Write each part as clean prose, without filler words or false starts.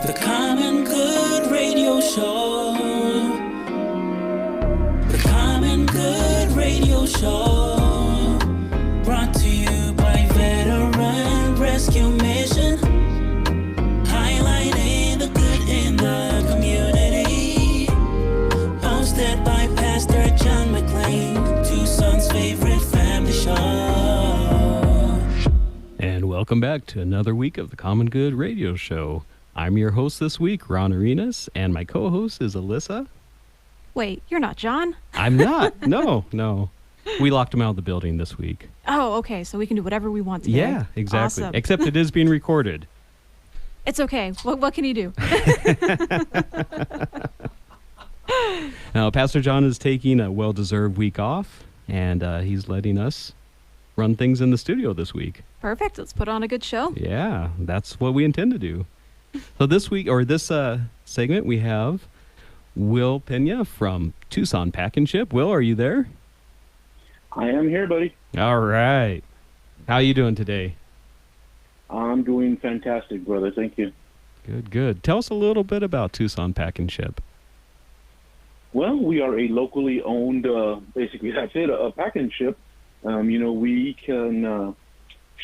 The Common Good Radio Show. The Common Good Radio Show. Brought to you by Veteran Rescue Mission. Highlighting the good in the community. Hosted by Pastor John McLean, Tucson's favorite family show. And welcome back to another week of the Common Good Radio Show. I'm your host this week, Ron Arenas, and my co-host is Alyssa. Wait, you're not John? I'm not. No. We locked him out of the building this week. Oh, okay. So we can do whatever we want today. Yeah, exactly. Awesome. Except it is being recorded. It's okay. What can you do? Now, Pastor John is taking a well-deserved week off, and he's letting us run things in the studio this week. Perfect. Let's put on a good show. Yeah, that's what we intend to do. So this week, or this segment, we have Will Pena from Tucson Pack and Ship. Will, are you there? I am here, buddy. All right. How you doing today? I'm doing fantastic, brother. Thank you. Good. Tell us a little bit about Tucson Pack and Ship. Well, we are a locally owned, basically that's it, a pack and ship. We can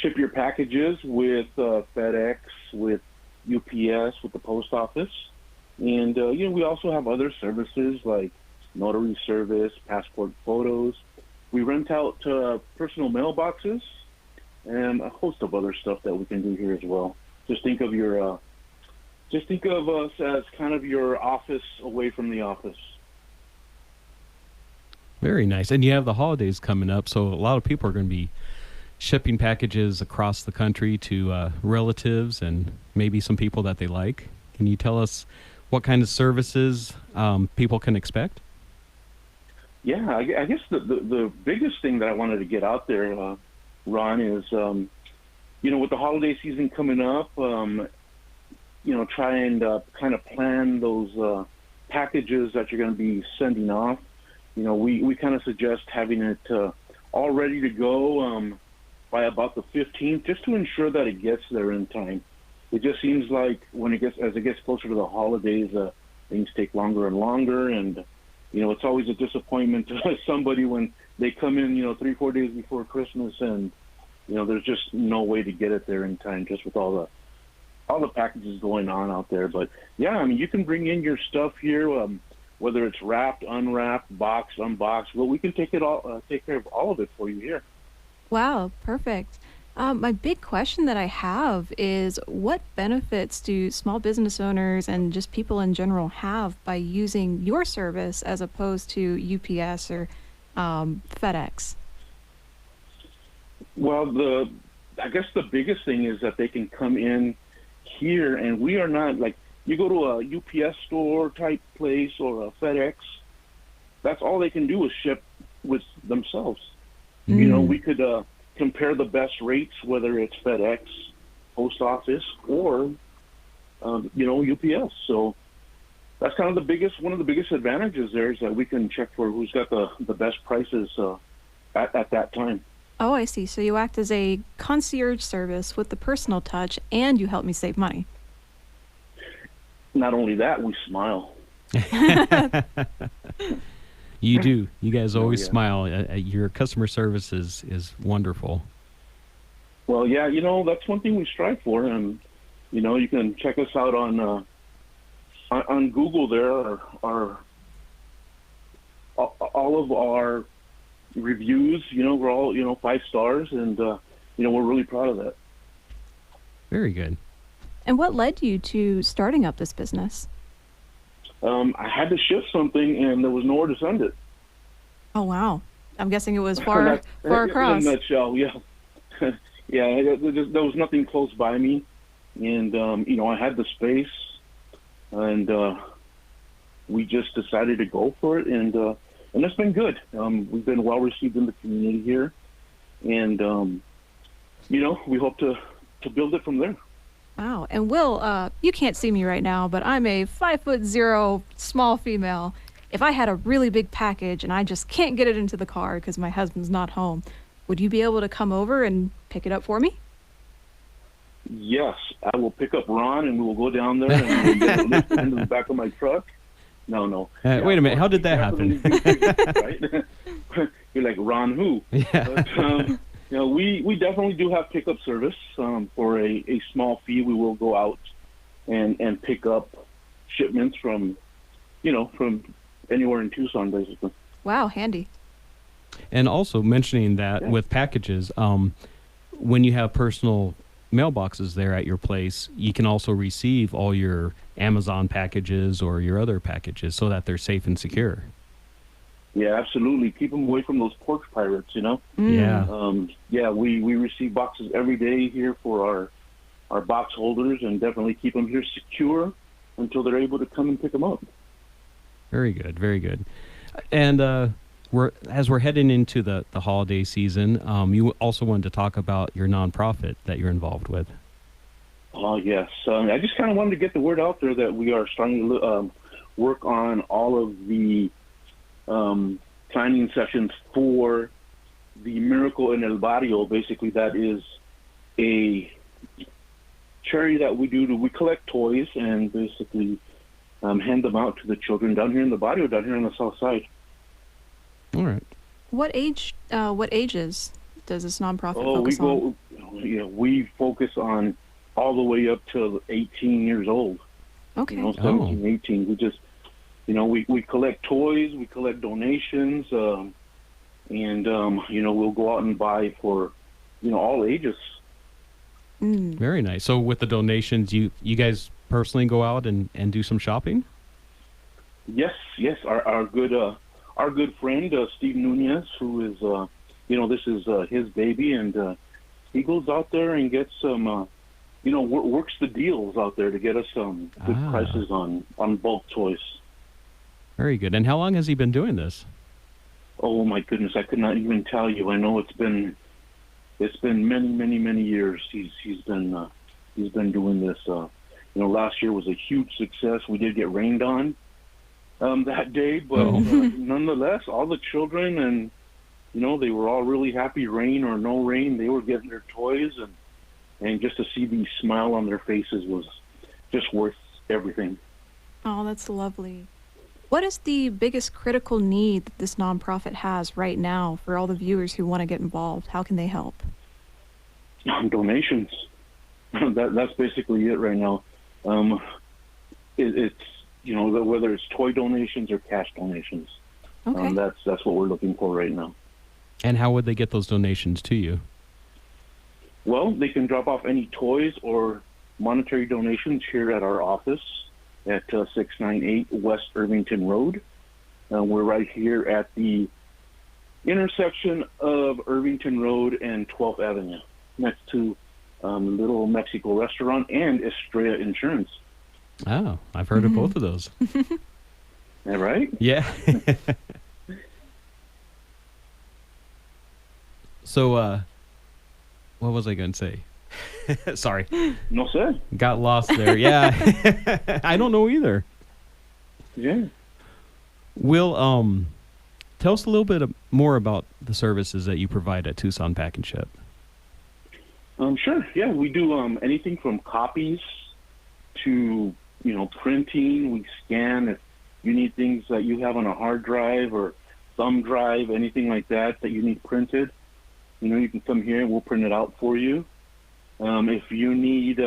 ship your packages with FedEx, with UPS, with the post office. And, we also have other services like notary service, passport photos. We rent out personal mailboxes and a host of other stuff that we can do here as well. Just think of us as kind of your office away from the office. Very nice. And you have the holidays coming up, so a lot of people are going to be shipping packages across the country to relatives and maybe some people that they like. Can you tell us what kind of services people can expect? Yeah, I guess the biggest thing that I wanted to get out there, Ron, is, with the holiday season coming up, try and kind of plan those packages that you're going to be sending off. We kind of suggest having it all ready to go by about the 15th, just to ensure that it gets there in time. It just seems like as it gets closer to the holidays, things take longer and longer, and it's always a disappointment to somebody when they come in 3-4 days before Christmas, and there's just no way to get it there in time, just with all the packages going on out there. But yeah, you can bring in your stuff here, whether it's wrapped, unwrapped, boxed, unboxed. Well, we can take care of all of it for you here. Wow, perfect. My big question that I have is, what benefits do small business owners and just people in general have by using your service as opposed to UPS or FedEx? Well, I guess the biggest thing is that they can come in here, and we are not like, you go to a UPS store type place or a FedEx, that's all they can do is ship with themselves. We could compare the best rates, whether it's FedEx, post office, or UPS. So that's kind of one of the biggest advantages there, is that we can check for who's got the best prices at that time. Oh, I see. So you act as a concierge service with the personal touch, and you help me save money. Not only that, we smile. You do. You guys always smile. Your customer service is wonderful. Well, yeah, that's one thing we strive for, and you can check us out on Google. There are all of our reviews. We're all 5 stars, and we're really proud of that. Very good. And what led you to starting up this business? I had to ship something, and there was nowhere to send it. Oh, wow. I'm guessing it was far across. In a nutshell, yeah. Yeah, there was nothing close by me. And, I had the space, and we just decided to go for it. And it's been good. We've been well received in the community here. And, we hope to build it from there. Wow. And Will, you can't see me right now, but I'm a 5'0" small female. If I had a really big package and I just can't get it into the car because my husband's not home, would you be able to come over and pick it up for me? Yes, I will pick up Ron and we will go down there and we'll get it lifted into the back of my truck. No. Wait a minute, how did that happen? Right? You're like, Ron who? Yeah. But, we definitely do have pickup service. For a small fee, we will go out and pick up shipments from anywhere in Tucson, basically. Wow, handy. And also mentioning that with packages, when you have personal mailboxes there at your place, you can also receive all your Amazon packages or your other packages so that they're safe and secure. Yeah, absolutely. Keep them away from those porch pirates, Yeah. We receive boxes every day here for our box holders, and definitely keep them here secure until they're able to come and pick them up. Very good, very good. And as we're heading into the holiday season, you also wanted to talk about your nonprofit that you're involved with. Oh, yes. I just kind of wanted to get the word out there that we are starting to work on all of the planning sessions for the Miracle in El Barrio. Basically, that is a charity that we do. We collect toys and basically hand them out to the children down here in the barrio, down here on the south side. All right. What ages does this nonprofit focus on? We focus on all the way up to 18 years old. Okay. 17, 18. We just, we collect toys, we collect donations, and we'll go out and buy for, all ages. Very nice. So with the donations, you guys personally go out and do some shopping? Yes. Our good friend Steve Nunez, who is this is his baby, and he goes out there and gets some works the deals out there to get us some good prices on bulk toys. Very good. And how long has he been doing this? Oh my goodness, I could not even tell you. I know it's been many years. He's been doing this. Last year was a huge success. We did get rained on that day, but nonetheless, all the children and they were all really happy. Rain or no rain, they were getting their toys, and just to see the smile on their faces was just worth everything. Oh, that's lovely. What is the biggest critical need that this nonprofit has right now for all the viewers who want to get involved? How can they help? Donations. That's basically it right now. It's whether it's toy donations or cash donations. Okay. That's what we're looking for right now. And how would they get those donations to you? Well, they can drop off any toys or monetary donations here at our office at 698 West Irvington Road. We're right here at the intersection of Irvington Road and 12th Avenue, next to Little Mexico Restaurant and Estrella Insurance. Oh, I've heard of both of those. Is that right? Yeah. So, what was I going to say? Sorry. No, sir. Got lost there. Yeah. I don't know either. Yeah. Will, tell us a little bit more about the services that you provide at Tucson Pack and Ship. Sure. Yeah, we do anything from copies to, printing. We scan if you need things that you have on a hard drive or thumb drive, anything like that you need printed. You can come here and we'll print it out for you. If you need,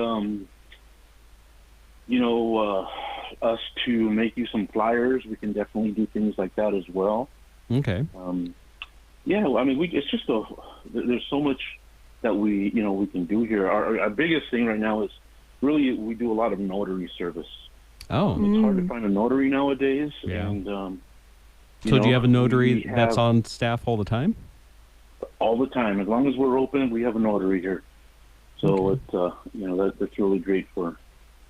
us to make you some flyers, we can definitely do things like that as well. Okay. It's just there's so much that we can do here. Our biggest thing right now is really we do a lot of notary service. Oh. It's hard to find a notary nowadays. Yeah. And, so do you have a notary that's on staff all the time? All the time. As long as we're open, we have a notary here. So it's, that's really great for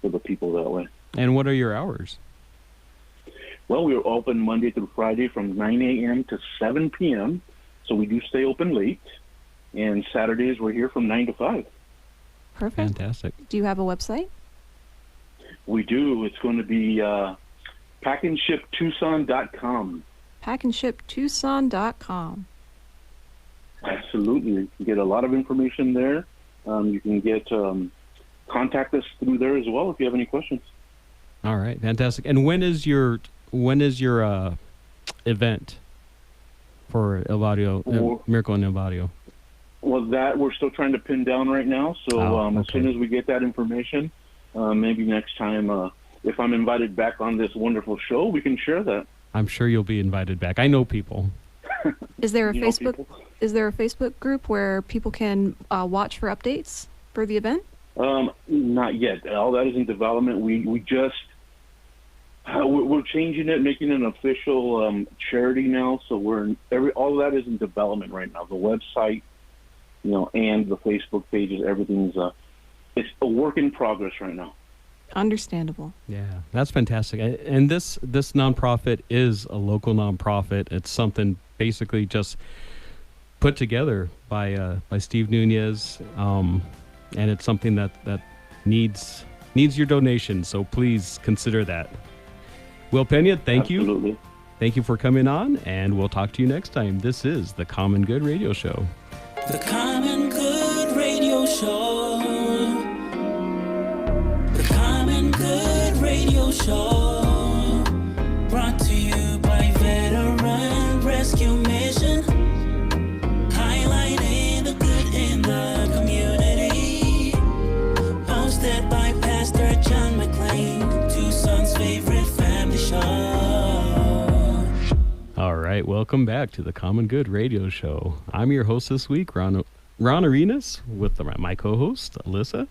the people that way. And what are your hours? Well, we're open Monday through Friday from 9 a.m. to 7 p.m. So we do stay open late. And Saturdays we're here from 9 to 5. Perfect. Fantastic. Do you have a website? We do. It's going to be packandshiptucson.com. packandshiptucson.com. Absolutely. You can get a lot of information there. You can get contact us through there as well if you have any questions. All right, fantastic. And when is your event for El Barrio, Miracle in El Barrio? Well, that we're still trying to pin down right now. So as soon as we get that information, maybe next time, if I'm invited back on this wonderful show, we can share that. I'm sure you'll be invited back. I know people. Is there a You know Facebook? people? Is there a Facebook group where people can watch for updates for the event? Not yet. All that is in development. We just we're changing it, making it an official charity now. So all of that is in development right now. The website, and the Facebook pages, everything's it's a work in progress right now. Understandable. Yeah, that's fantastic. And this nonprofit is a local nonprofit. It's something basically just put together by Steve Nunez, and it's something that needs your donation. So please consider that. Will Pena, thank you. Absolutely. Thank you for coming on, and we'll talk to you next time. This is the Common Good Radio Show. The Common Good Radio Show. The Common Good Radio Show. Brought to you by Veteran Rescue Mission. Highlighting the good in the community. Hosted by Pastor John McClain, Tucson's favorite family show. All right, welcome back to the Common Good Radio Show. I'm your host this week, Ron Arenas, with my co-host, Alyssa.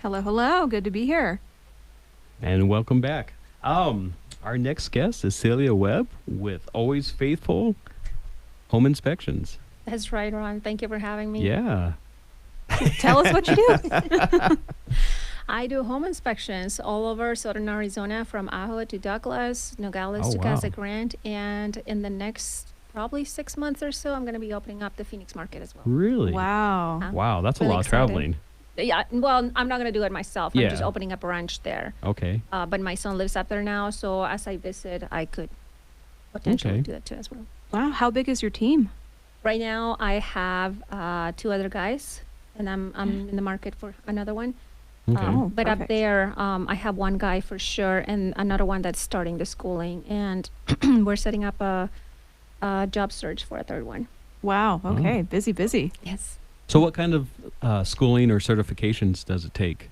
Hello, hello. Good to be here. And welcome back. Our next guest is Celia Webb with Always Faithful Home Inspections. That's right, Ron. Thank you for having me. Yeah. Tell us what you do. I do home inspections all over southern Arizona, from Ajo to Douglas, Nogales to wow. Casa Grande, and in the next probably 6 months or so, I'm going to be opening up the Phoenix market as well. Really? Wow. Wow, that's Really a lot of excited. traveling. Yeah, well, I'm not going to do it myself. Yeah. I'm just opening up a ranch there. Okay. But my son lives up there now, so as I visit, I could potentially Okay. do that too as well. Wow. How big is your team? Right now, I have 2 other guys, and I'm in the market for another one. Okay. Oh, But up perfect. there, I have one guy for sure, and another one that's starting the schooling, and we're setting up a job search for a third one. Wow. Okay. Busy, busy. Yes. So what kind of schooling or certifications does it take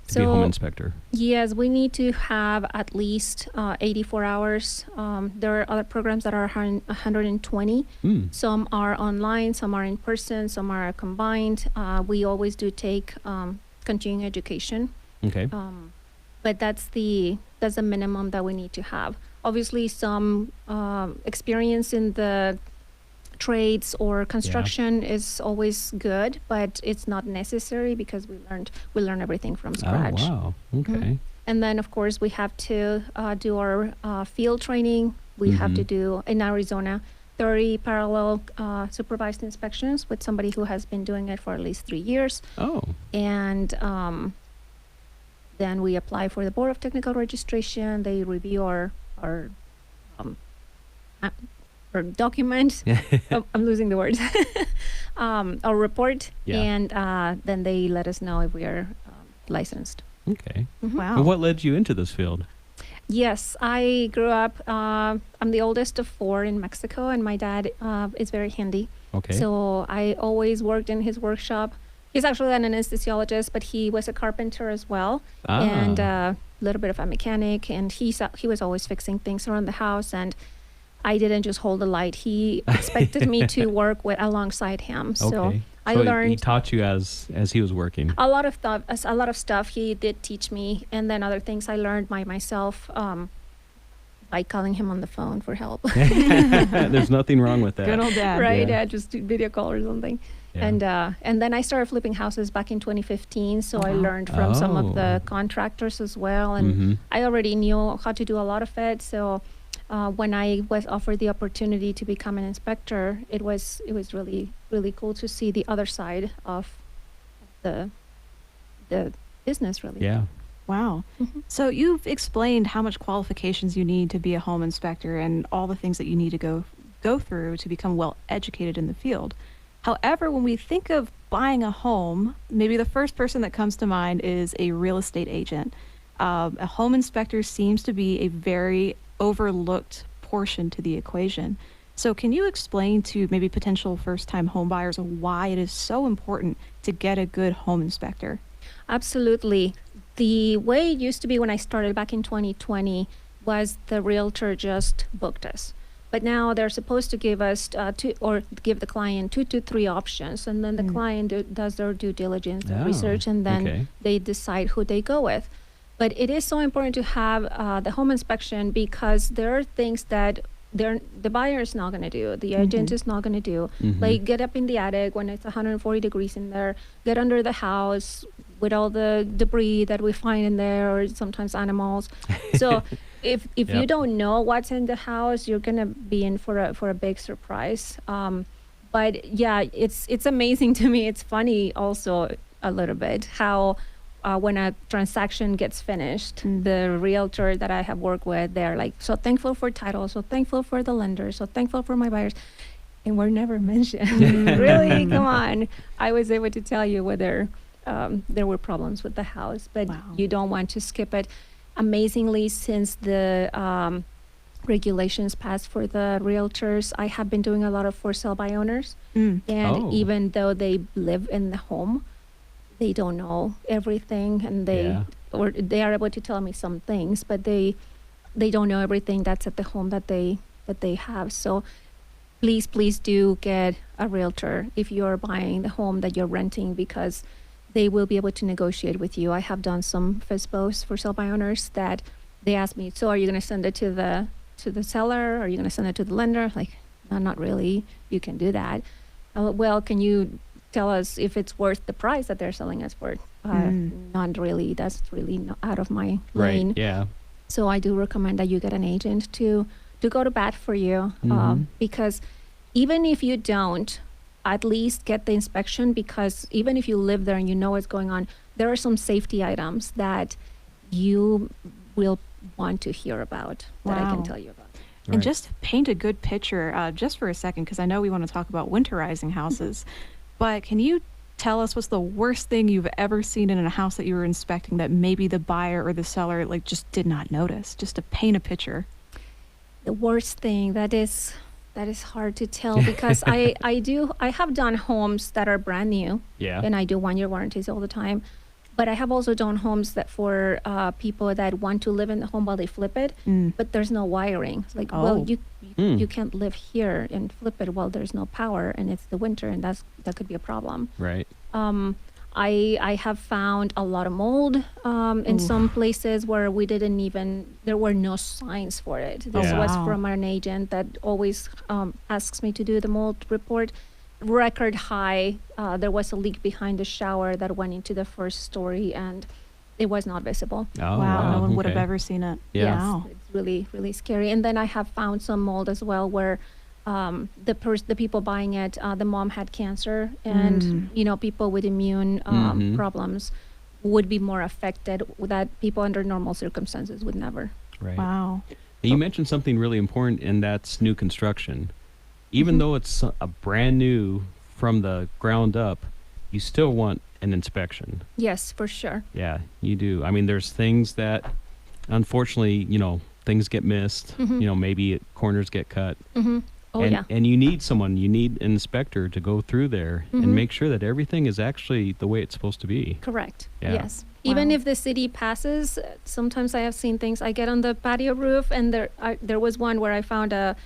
to be a home So- inspector? Yes, we need to have at least 84 hours. There are other programs that are 120. Mm. Some are online, some are in person, some are combined. We always do take continuing education. Okay. But that's the minimum that we need to have. Obviously, some experience in the trades or construction is always good, but it's not necessary because we learn everything from scratch. Oh, wow. Okay. And then, of course, we have to do our field training. We have to do, in Arizona, 30 parallel supervised inspections with somebody who has been doing it for at least 3 years. Oh. And then we apply for the Board of Technical Registration. They review our document. Oh, I'm losing the words. Our report. Yeah. And then they let us know if we are licensed. Okay. Wow. And what led you into this field? Yes, I grew up, I'm the oldest of 4 in Mexico, and my dad is very handy. Okay. So I always worked in his workshop. He's actually an anesthesiologist, but he was a carpenter as well, and a little bit of a mechanic, and he was always fixing things around the house, and I didn't just hold the light. He expected me to work alongside him. So Okay. I So learned he taught you as he was working. a lot of stuff he did teach me, and then other things I learned by myself by calling him on the phone for help. There's nothing wrong with that. Good old dad. Right? Yeah. Yeah, just do video call or something. Yeah. And then I started flipping houses back in 2015, so I Wow. learned from some of Oh. the contractors as well, and Mhm. I already knew how to do a lot of it. So when I was offered the opportunity to become an inspector, it was really, really cool to see the other side of the business, really. Yeah. Wow. Mhm. So you've explained how much qualifications you need to be a home inspector and all the things that you need to go through to become well educated in the field. However, when we think of buying a home, maybe the first person that comes to mind is a real estate agent. A home inspector seems to be a very overlooked portion to the equation. So can you explain to maybe potential first-time home buyers why it is so important to get a good home inspector? Absolutely. The way it used to be when I started back in 2020 was the realtor just booked us. But now they're supposed to give us give the client 2 to 3 options, and then the client does their due diligence, their research, and then they decide who they go with. But it is so important to have the home inspection because there are things that the buyer is not going to do, the agent is not going to do, like get up in the attic when it's 140 degrees in there, get under the house with all the debris that we find in there, or sometimes animals. So if you don't know what's in the house, you're going to be in for a big surprise. But yeah, it's amazing to me. It's funny also a little bit how when a transaction gets finished, the realtor that I have worked with, they're like, so thankful for title, so thankful for the lender, so thankful for my buyers. And we're never mentioned. Really? Come on. I was able to tell you whether there were problems with the house, but you don't want to skip it. Amazingly, since the regulations passed for the realtors, I have been doing a lot of for sale by owners. And even though they live in the home, they don't know everything, and they are able to tell me some things, but they don't know everything that's at the home that they have. So please do get a realtor if you're buying the home that you're renting, because they will be able to negotiate with you. I have done some FSBOs for sale by owners that they ask me, so are you going to send it to the seller? Are you going to send it to the lender? Like, no, not really. You can do that. Well, can you tell us if it's worth the price that they're selling us for? Not really. That's really not out of my lane. Right. Yeah. So I do recommend that you get an agent to go to bat for you, because even if you don't, at least get the inspection, because even if you live there and you know what's going on, there are some safety items that you will want to hear about that I can tell you about. And just to paint a good picture, just for a second, because I know we want to talk about winterizing houses, but can you tell us what's the worst thing you've ever seen in a house that you were inspecting that maybe the buyer or the seller like just did not notice, just to paint a picture? The worst thing, that is hard to tell, because I have done homes that are brand new, and I do 1-year warranties all the time. But I have also done homes that for people that want to live in the home while they flip it, but there's no wiring. Like, well, you can't live here and flip it while there's no power and it's the winter, and that could be a problem. Right. I have found a lot of mold in some places where there were no signs for it. This was from an agent that always asks me to do the mold report. Record high. There was a leak behind the shower that went into the first story, and it was not visible. Wow, no one would have ever seen it. Yeah. Yes, Wow. it's really, really scary. And then I have found some mold as well where the people buying it, the mom had cancer, and people with immune problems would be more affected that people under normal circumstances would never. Right. Wow. And you mentioned something really important, and that's new construction. Even though it's a brand new from the ground up, you still want an inspection. Yes, for sure. Yeah, you do. I mean, there's things that, unfortunately, things get missed. Maybe corners get cut. Oh, and you need an inspector to go through there and make sure that everything is actually the way it's supposed to be. Correct. Yeah. Yes. Even if the city passes, sometimes I have seen things. I get on the patio roof, and there was one where I found a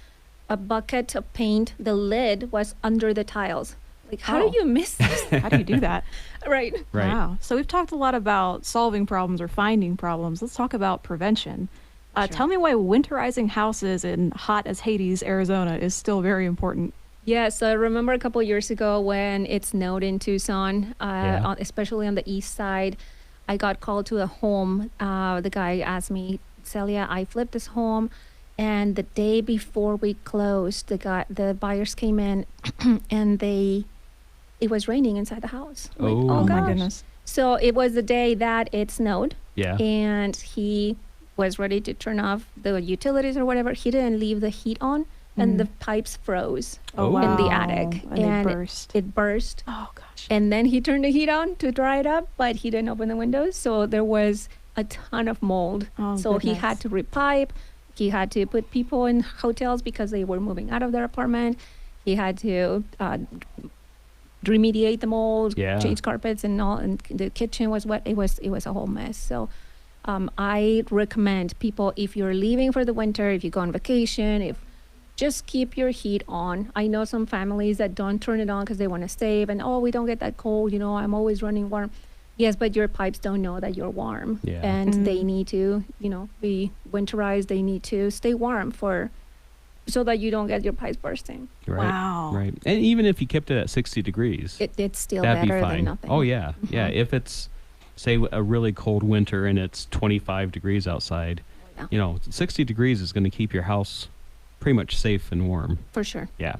bucket of paint. The lid was under the tiles. Like, how do you miss this? How do you do that? Right. Wow. So we've talked a lot about solving problems or finding problems. Let's talk about prevention. Tell me why winterizing houses in hot as Hades, Arizona is still very important. Yes, I remember a couple years ago when it snowed in Tucson, especially on the east side. I got called to a home. The guy asked me, Celia, I flipped this home, and the day before we closed, the buyers came in, and it was raining inside the house. Oh my goodness. So it was the day that it snowed. Yeah. And he was ready to turn off the utilities or whatever. He didn't leave the heat on, and the pipes froze Oh. in the wow. attic, And they burst. It burst. Oh gosh. And then he turned the heat on to dry it up, but he didn't open the windows, so there was a ton of mold. Oh, So he had goodness. to repipe. He had to put people in hotels because they were moving out of their apartment. He had to remediate the mold, Yeah. change carpets and all. And the kitchen was wet. It was a whole mess. So I recommend people, if you're leaving for the winter, if you go on vacation, just keep your heat on. I know some families that don't turn it on because they want to save and, oh, we don't get that cold, I'm always running warm. Yes, but your pipes don't know that you're warm. Yeah. And they need to, be winterized. They need to stay warm so that you don't get your pipes bursting. Right. Wow. Right. And even if you kept it at 60 degrees, It's still that'd be better fine. than nothing. Oh, yeah. Yeah. If it's, say, a really cold winter and it's 25 degrees outside, Yeah. 60 degrees is going to keep your house pretty much safe and warm. For sure. Yeah.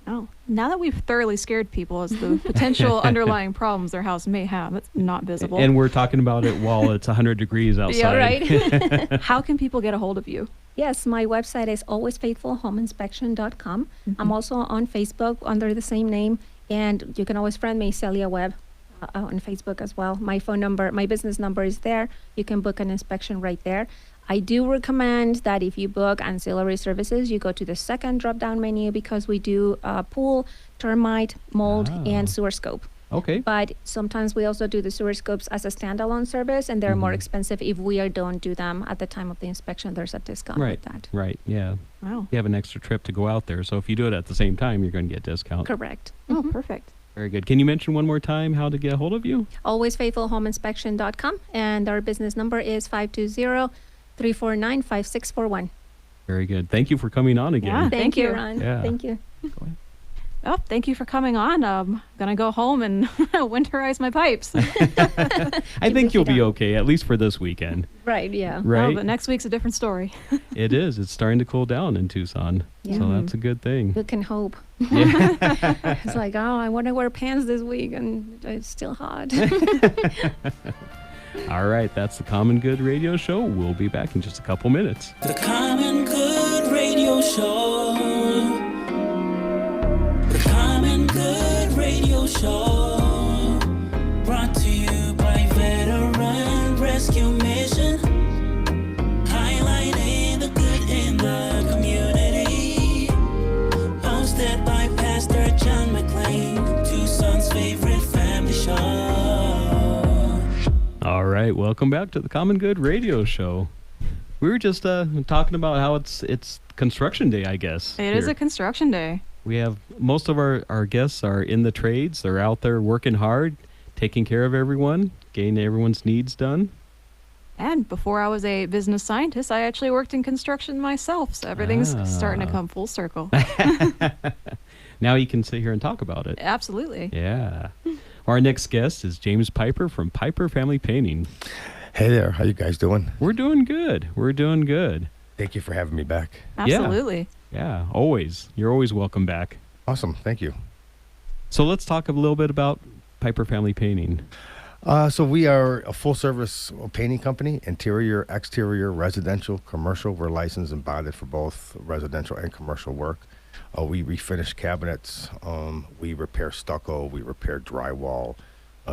Oh, now that we've thoroughly scared people as the potential underlying problems their house may have, it's not visible. And we're talking about it while it's 100 degrees outside. Yeah, right. How can people get a hold of you? Yes, my website is alwaysfaithfulhomeinspection.com. I'm also on Facebook under the same name, and you can always friend me, Celia Webb, on Facebook as well. My business number is there. You can book an inspection right there. I do recommend that if you book ancillary services, you go to the second drop-down menu because we do pool, termite, mold, Oh. and sewer scope. Okay. But sometimes we also do the sewer scopes as a standalone service, and they're more expensive if we don't do them at the time of the inspection. There's a discount Right. with that. Right. Yeah. Wow. You have an extra trip to go out there. So if you do it at the same time, you're going to get a discount. Correct. Oh, perfect. Very good. Can you mention one more time how to get a hold of you? Alwaysfaithfulhomeinspection.com, and our business number is 520-349-5641. Very good. Thank you for coming on again. Yeah. Thank Thank you, you. Ron. Yeah. Thank you. Go ahead. Oh, thank you for coming on. I'm going to go home and winterize my pipes. I think the you'll heat be on. okay, at least for this weekend. Right, yeah. Right? Oh, but next week's a different story. It is. It's starting to cool down in Tucson. Yeah. So that's a good thing. We can hope. Yeah. It's like, oh, I want to wear pants this week, and it's still hot. All right. That's the Common Good Radio Show. We'll be back in just a couple minutes. The Common Good Radio Show. The Common Good Radio Show. Brought to you by Veteran Rescue Mission. Highlighting the good in the community. Hosted by Pastor John McClain. Tucson's favorite family show. All right. Welcome back to the Common Good Radio Show. We were just talking about how it's construction day, I guess. It is here. a construction day. We have most of our guests are in the trades. They're out there working hard, taking care of everyone, getting everyone's needs done. And before I was a business scientist, I actually worked in construction myself. So everything's starting to come full circle. Now you can sit here and talk about it. Absolutely. Yeah. Our next guest is James Piper from Piper Family Painting. Hey there, how you guys doing? We're doing good. We're doing good. Thank you for having me back. Absolutely. Yeah, always. You're always welcome back. Awesome, thank you. So let's talk a little bit about Piper Family Painting. So we are a full-service painting company, interior, exterior, residential, commercial. We're licensed and bonded for both residential and commercial work. We refinish cabinets. We repair stucco. We repair drywall.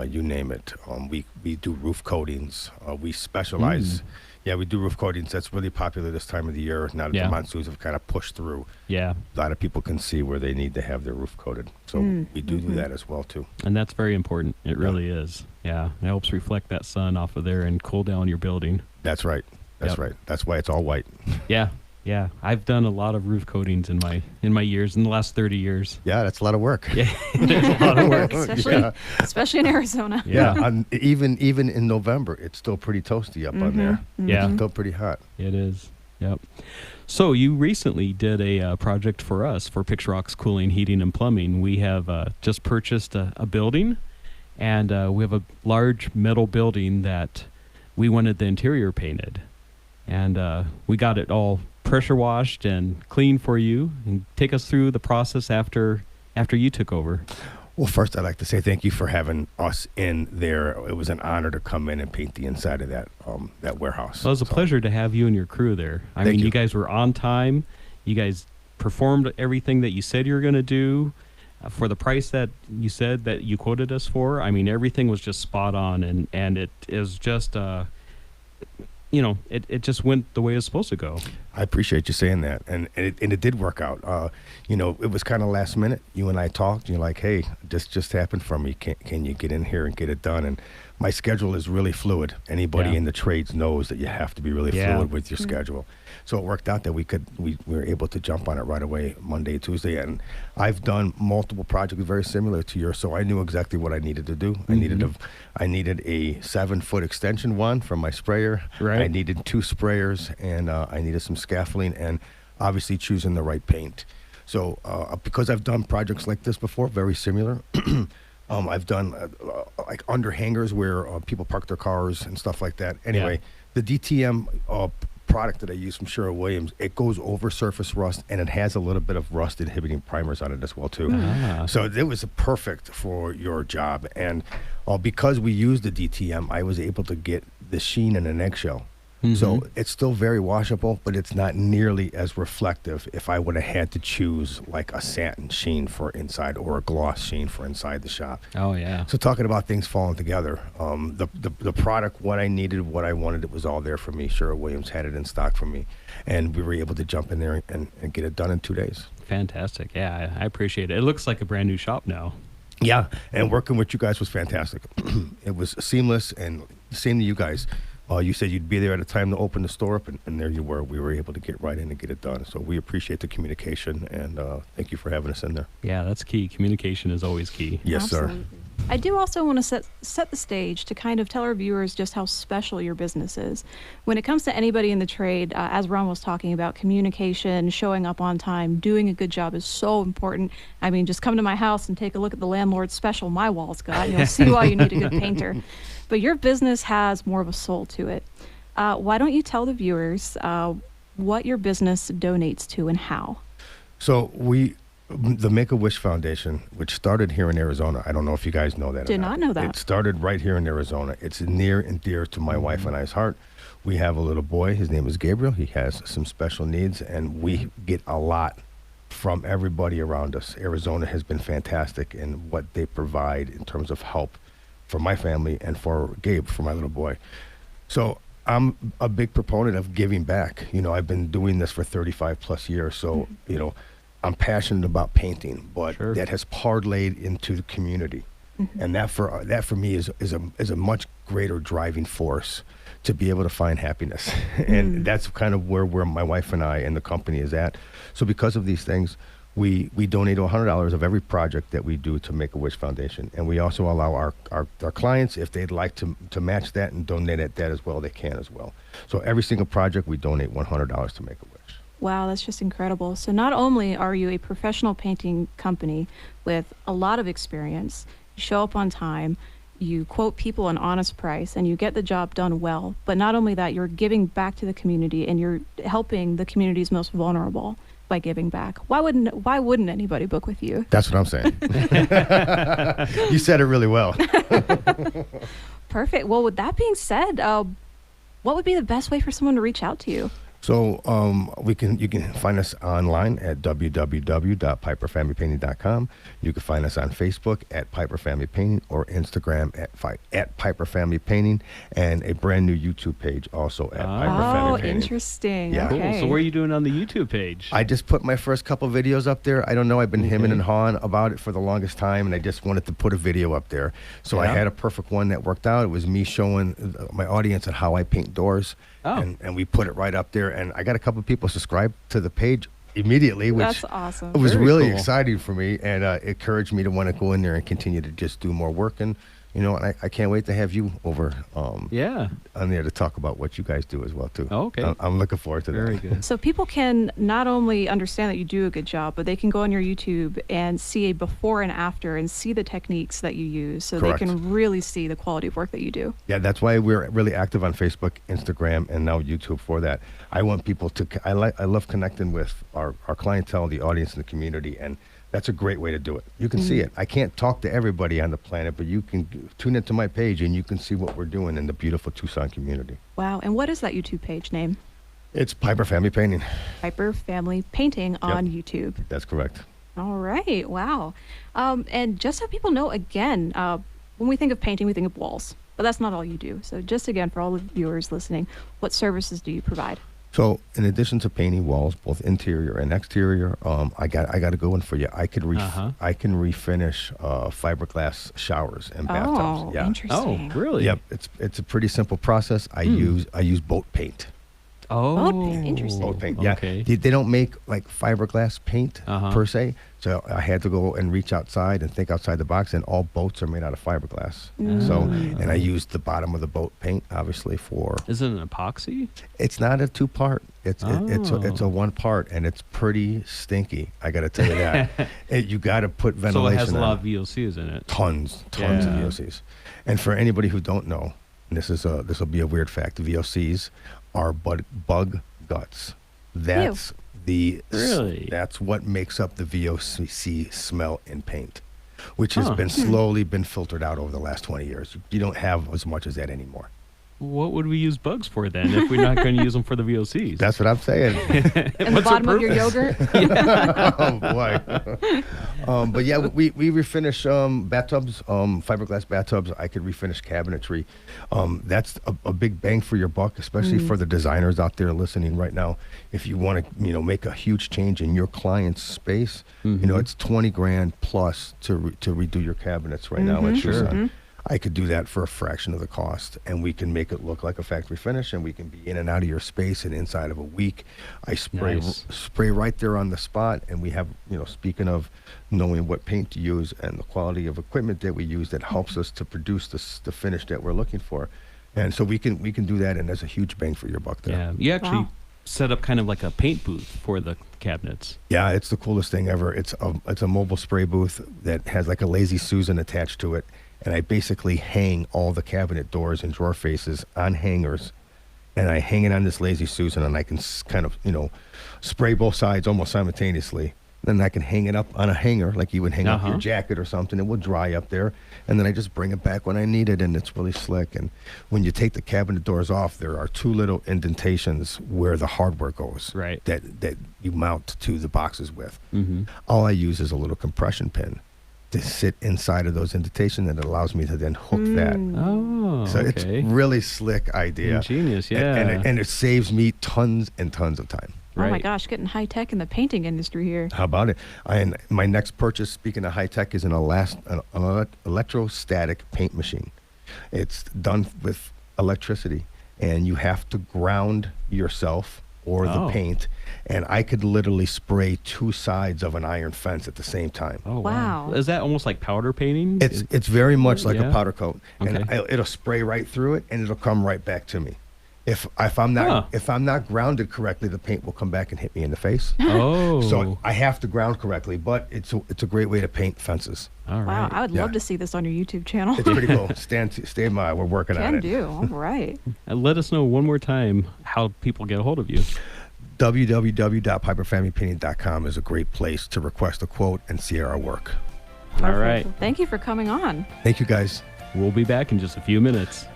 You name it. We do roof coatings. We specialize. Yeah, we do roof coatings. That's really popular this time of the year. Now that Yeah. the monsoons have kind of pushed through, Yeah, a lot of people can see where they need to have their roof coated. So we do that as well too. and that's very important. It really is. Yeah, it helps reflect that sun off of there and cool down your building. That's right. That's Yep. right. That's why it's all white. Yeah, yeah. I've done a lot of roof coatings in my years, in the last 30 years. Yeah, that's a lot of work. Yeah, it's a lot of work. Yeah. Especially in Arizona. Yeah, even in November, it's still pretty toasty up on there. Yeah. It's still pretty hot. It is. Yep. So you recently did a project for us for Picture Rocks Cooling, Heating, and Plumbing. We have just purchased a building, and we have a large metal building that we wanted the interior painted. And we got it all pressure washed and clean for you. And take us through the process after you took over. Well, first, I'd like to say thank you for having us in there. It was an honor to come in and paint the inside of that warehouse. Well, it was a pleasure to have you and your crew there. I Thank mean, you you. guys were on time. You guys performed everything that you said you were going to do for the price that you said that you quoted us for. I mean, everything was just spot on, and it is just it just went the way it's supposed to go. I appreciate you saying that, and it did work out. It was kind of last minute. You and I talked. You're like, "Hey, this just happened for me. Can you get in here and get it done?" And my schedule is really fluid. Anybody Yeah. in the trades knows that you have to be really fluid with your schedule. So it worked out that we were able to jump on it right away Monday, Tuesday, and I've done multiple projects very similar to yours. So I knew exactly what I needed to do. I needed a 7-foot extension one from my sprayer. Right. I needed 2 sprayers, and I needed some scaffolding, and obviously choosing the right paint. So because I've done projects like this before, very similar. I've done like under hangars where people park their cars and stuff like that. Anyway, the DTM product that I use from Sherwin-Williams, it goes over surface rust, and it has a little bit of rust inhibiting primers on it as well too. So it was perfect for your job. And because we used the DTM, I was able to get the sheen in an eggshell. So it's still very washable, but it's not nearly as reflective if I would have had to choose like a satin sheen for inside or a gloss sheen for inside the shop. Oh, yeah. So talking about things falling together, the product, what I needed, what I wanted, it was all there for me. Sherwin-Williams had it in stock for me, and we were able to jump in there and get it done in 2 days. Fantastic. Yeah, I appreciate it. It looks like a brand new shop now. Yeah, and working with you guys was fantastic. It was seamless, and same to you guys. You said you'd be there at a time to open the store up, and there you were. We were able to get right in and get it done. So we appreciate the communication, and thank you for having us in there. Yeah, that's key. Communication is always key. Yes, sir. Absolutely. I do also want to set the stage to kind of tell our viewers just how special your business is. When it comes to anybody in the trade, as Ron was talking about, communication, showing up on time, doing a good job is so important. I mean, just come to my house and take a look at the landlord's special my wall's got, and you'll see why you need a good painter. But your business has more of a soul to it. Why don't you tell the viewers what your business donates to and how? So the Make-A-Wish Foundation, which started here in Arizona. I don't know if you guys know that. Did not know that. It started right here in Arizona. It's near and dear to my wife and I's heart. We have a little boy. His name is Gabriel. He has some special needs, and we get a lot from everybody around us. Arizona has been fantastic in what they provide in terms of help for my family and for Gabe, for my little boy. So I'm a big proponent of giving back. I've been doing this for 35 plus years. So, I'm passionate about painting, but that has parlayed into the community. And that for me is a much greater driving force to be able to find happiness. And that's kind of where my wife and I and the company is at. So because of these things, we donate $100 of every project that we do to Make-A-Wish Foundation. And we also allow our clients, if they'd like to match that and donate that as well, they can as well. So every single project, we donate $100 to Make-A-Wish. Wow, that's just incredible. So not only are you a professional painting company with a lot of experience, you show up on time, you quote people an honest price, and you get the job done well, but not only that, you're giving back to the community and you're helping the community's most vulnerable by giving back. Why wouldn't anybody book with you? That's what I'm saying. You said it really well. Perfect. Well, with that being said, what would be the best way for someone to reach out to you? So you can find us online at www.piperfamilypainting.com. You can find us on Facebook at Piper Family Painting or Instagram at Piper Family Painting, and a brand new YouTube page also at Piper Family Painting. Oh, interesting. Yeah. Okay. Cool. So what are you doing on the YouTube page? I just put my first couple videos up there. I don't know. I've been hemming and hawing about it for the longest time, and I just wanted to put a video up there. So I had a perfect one that worked out. It was me showing my audience how I paint doors. And we put it right up there, and I got a couple of people subscribe to the page immediately, which That's awesome. it was Very really cool. exciting for me, and it encouraged me to want to go in there and continue to just do more work. And I can't wait to have you over on there to talk about what you guys do as well too. Oh, okay. I'm looking forward to that. Very good. So people can not only understand that you do a good job, but they can go on your YouTube and see a before and after and see the techniques that you use, so Correct. they can really see the quality of work that you do. Yeah, that's why we're really active on Facebook, Instagram, and now YouTube for that. I want people to, I love connecting with our clientele, the audience, and the community, and that's a great way to do it. You can see it. I can't talk to everybody on the planet, but you can tune into my page and you can see what we're doing in the beautiful Tucson community. Wow. And what is that YouTube page name? It's Piper Family Painting. Piper Family Painting on YouTube. That's correct. All right. Wow. And just so people know, again, when we think of painting, we think of walls, but that's not all you do. So just again, for all the viewers listening, what services do you provide? So in addition to painting walls, both interior and exterior, I got a good one for you. I could I can refinish fiberglass showers and bathtubs. Oh, Yeah. interesting. Oh, really? Yep. It's a pretty simple process. I use boat paint. Oh, Boat paint, interesting. Boat paint. Yeah. Okay. They don't make like fiberglass paint Uh-huh. per se. So I had to go and reach outside and think outside the box, and all boats are made out of fiberglass. So, and I used the bottom of the boat paint, obviously, for. Is it an epoxy? It's not a 2-part. It's a 1-part, and it's pretty stinky. I got to tell you that. You got to put So ventilation. it has a on lot it. of VOCs in it. Tons of Yeah. VOCs. And for anybody who don't know, and this will be a weird fact. VOCs are bug guts. That's Really? That's what makes up the VOC smell in paint, which has Huh. been slowly been filtered out over the last 20 years. You don't have as much as that anymore. What would we use bugs for then if we're not going to use them for the VOCs? That's what I'm saying. And the bottom of your yogurt? Oh boy. But yeah, we refinish bathtubs, fiberglass bathtubs. I could refinish cabinetry. That's a big bang for your buck, especially for the designers out there listening right now. If you want to, make a huge change in your client's space, it's $20,000 plus to redo your cabinets right now at Tucson. I could do that for a fraction of the cost, and we can make it look like a factory finish, and we can be in and out of your space in inside of a week. I spray right there on the spot, and we have, speaking of knowing what paint to use and the quality of equipment that we use that helps us to produce the finish that we're looking for. And so we can do that, and there's a huge bang for your buck there. Yeah, you actually Wow. set up kind of like a paint booth for the cabinets. Yeah, it's the coolest thing ever. It's a mobile spray booth that has like a Lazy Susan attached to it. And I basically hang all the cabinet doors and drawer faces on hangers, and I hang it on this Lazy Susan, and I can kind of, spray both sides almost simultaneously. Then I can hang it up on a hanger like you would hang up your jacket or something. It will dry up there, and then I just bring it back when I need it, and it's really slick. And when you take the cabinet doors off, there are 2 little indentations where the hardware goes. Right. That you mount to the boxes with. Mm-hmm. All I use is a little compression pin to sit inside of those indentations, and it allows me to then hook that. Oh, So okay. it's a really slick idea. Ingenious, yeah. And it saves me tons and tons of time. Oh my Right. gosh, getting high tech in the painting industry here. How about it? And my next purchase, speaking of high tech, is an electrostatic paint machine. It's done with electricity, and you have to ground yourself or the Oh. paint, and I could literally spray 2 sides of an iron fence at the same time. Oh, Wow. Is that almost like powder painting? It's very much like Yeah. a powder coat, and Okay. it'll spray right through it, and it'll come right back to me. If I'm not grounded correctly, the paint will come back and hit me in the face. Oh. So I have to ground correctly, but it's a great way to paint fences. All right. Wow, I would love Yeah. to see this on your YouTube channel. It's pretty cool. Stay by. We're working on Can it. do. All right. And let us know one more time how people get a hold of you. www.piperfamilypainting.com is a great place to request a quote and see our work. All right. Well, thank you for coming on. Thank you, guys. We'll be back in just a few minutes.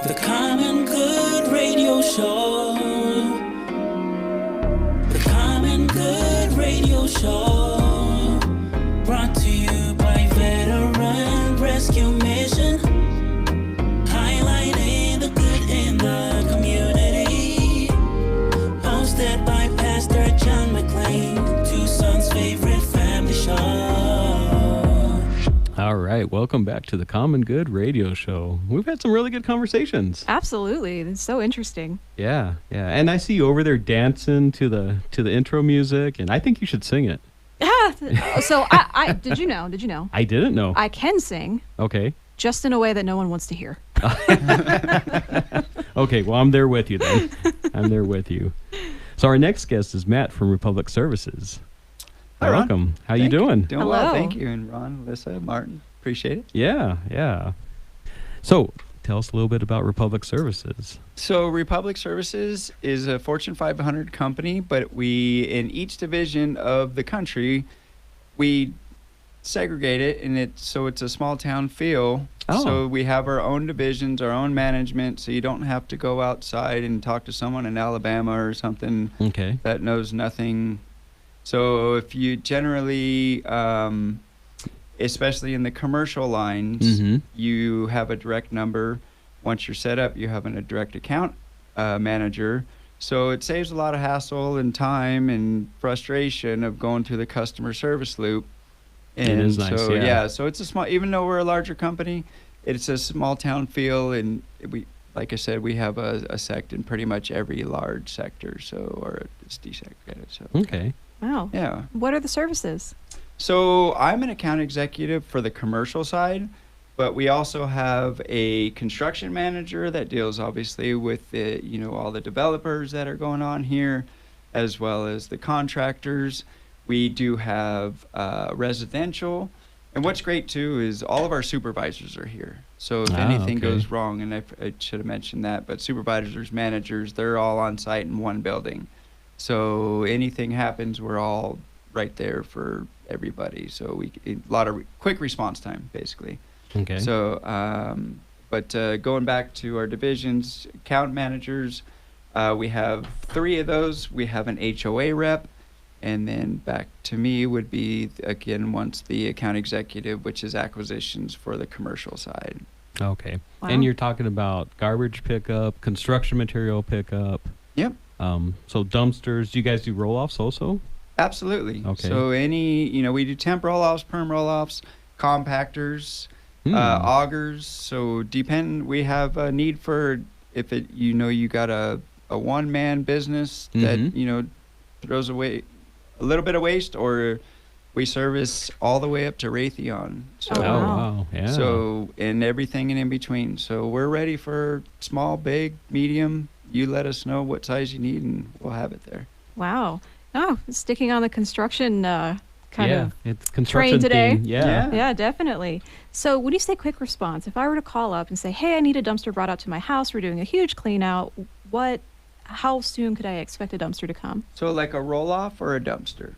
The Common Good Radio Show. The Common Good Radio Show. Brought to you by Veteran Rescue Mission. Highlighting the good in the community. Hosted by Pastor John McClain, Tucson's favorite family show. All right. Welcome back to the Common Good Radio Show. We've had some really good conversations. Absolutely. It's so interesting. Yeah. Yeah. And I see you over there dancing to the intro music, and I think you should sing it. So I did you know? I didn't know. I can sing, Okay. just in a way that no one wants to hear. Okay, well, I'm there with you then. I'm there with you. So our next guest is Matt from Republic Services. Hi, Ron. Welcome. How you doing? Doing well, Hello. thank you. And Ron, Alyssa, Martin, appreciate it. Yeah, yeah. So tell us a little bit about Republic Services. So Republic Services is a Fortune 500 company, but we, in each division of the country, we segregate it, and it's a small town feel. Oh. So we have our own divisions, our own management, so you don't have to go outside and talk to someone in Alabama or something Okay. that knows nothing. So if you generally, especially in the commercial lines, Mm-hmm. you have a direct number. Once you're set up, you have a direct account manager. So it saves a lot of hassle and time and frustration of going through the customer service loop. It And is nice, so, yeah. so it's a small, even though we're a larger company, it's a small town feel. And we, like I said, we have a sect in pretty much every large sector. So, or it's desegregated. So, Okay. Wow. yeah. What are the services? So I'm an account executive for the commercial side, but we also have a construction manager that deals obviously with the, all the developers that are going on here, as well as the contractors. We do have residential, and what's great too is all of our supervisors are here. So if anything okay. goes wrong, and I should have mentioned that, but supervisors, managers, they're all on site in one building. So anything happens, we're all right there for everybody. So a lot of quick response time, basically. Okay. So, but going back to our divisions, account managers, we have 3 of those. We have an HOA rep, and then back to me would be, again, once the account executive, which is acquisitions for the commercial side. Okay. Wow. And you're talking about garbage pickup, construction material pickup. Yep. So dumpsters. Do you guys do roll-offs also? Absolutely. Okay. So we do temp roll-offs, perm roll-offs, compactors, augers. So we have a need for, if you got a one-man business that, throws away a little bit of waste, or we service all the way up to Raytheon. So, Oh, wow. Wow. Yeah. So, and everything in between. So we're ready for small, big, medium. You let us know what size you need, and we'll have it there. Wow. Oh, sticking on the construction kind of it's construction today. theme. Yeah. Yeah, definitely. So when you say quick response, if I were to call up and say, hey, I need a dumpster brought out to my house, we're doing a huge clean out, how soon could I expect a dumpster to come? So like a roll-off or a dumpster?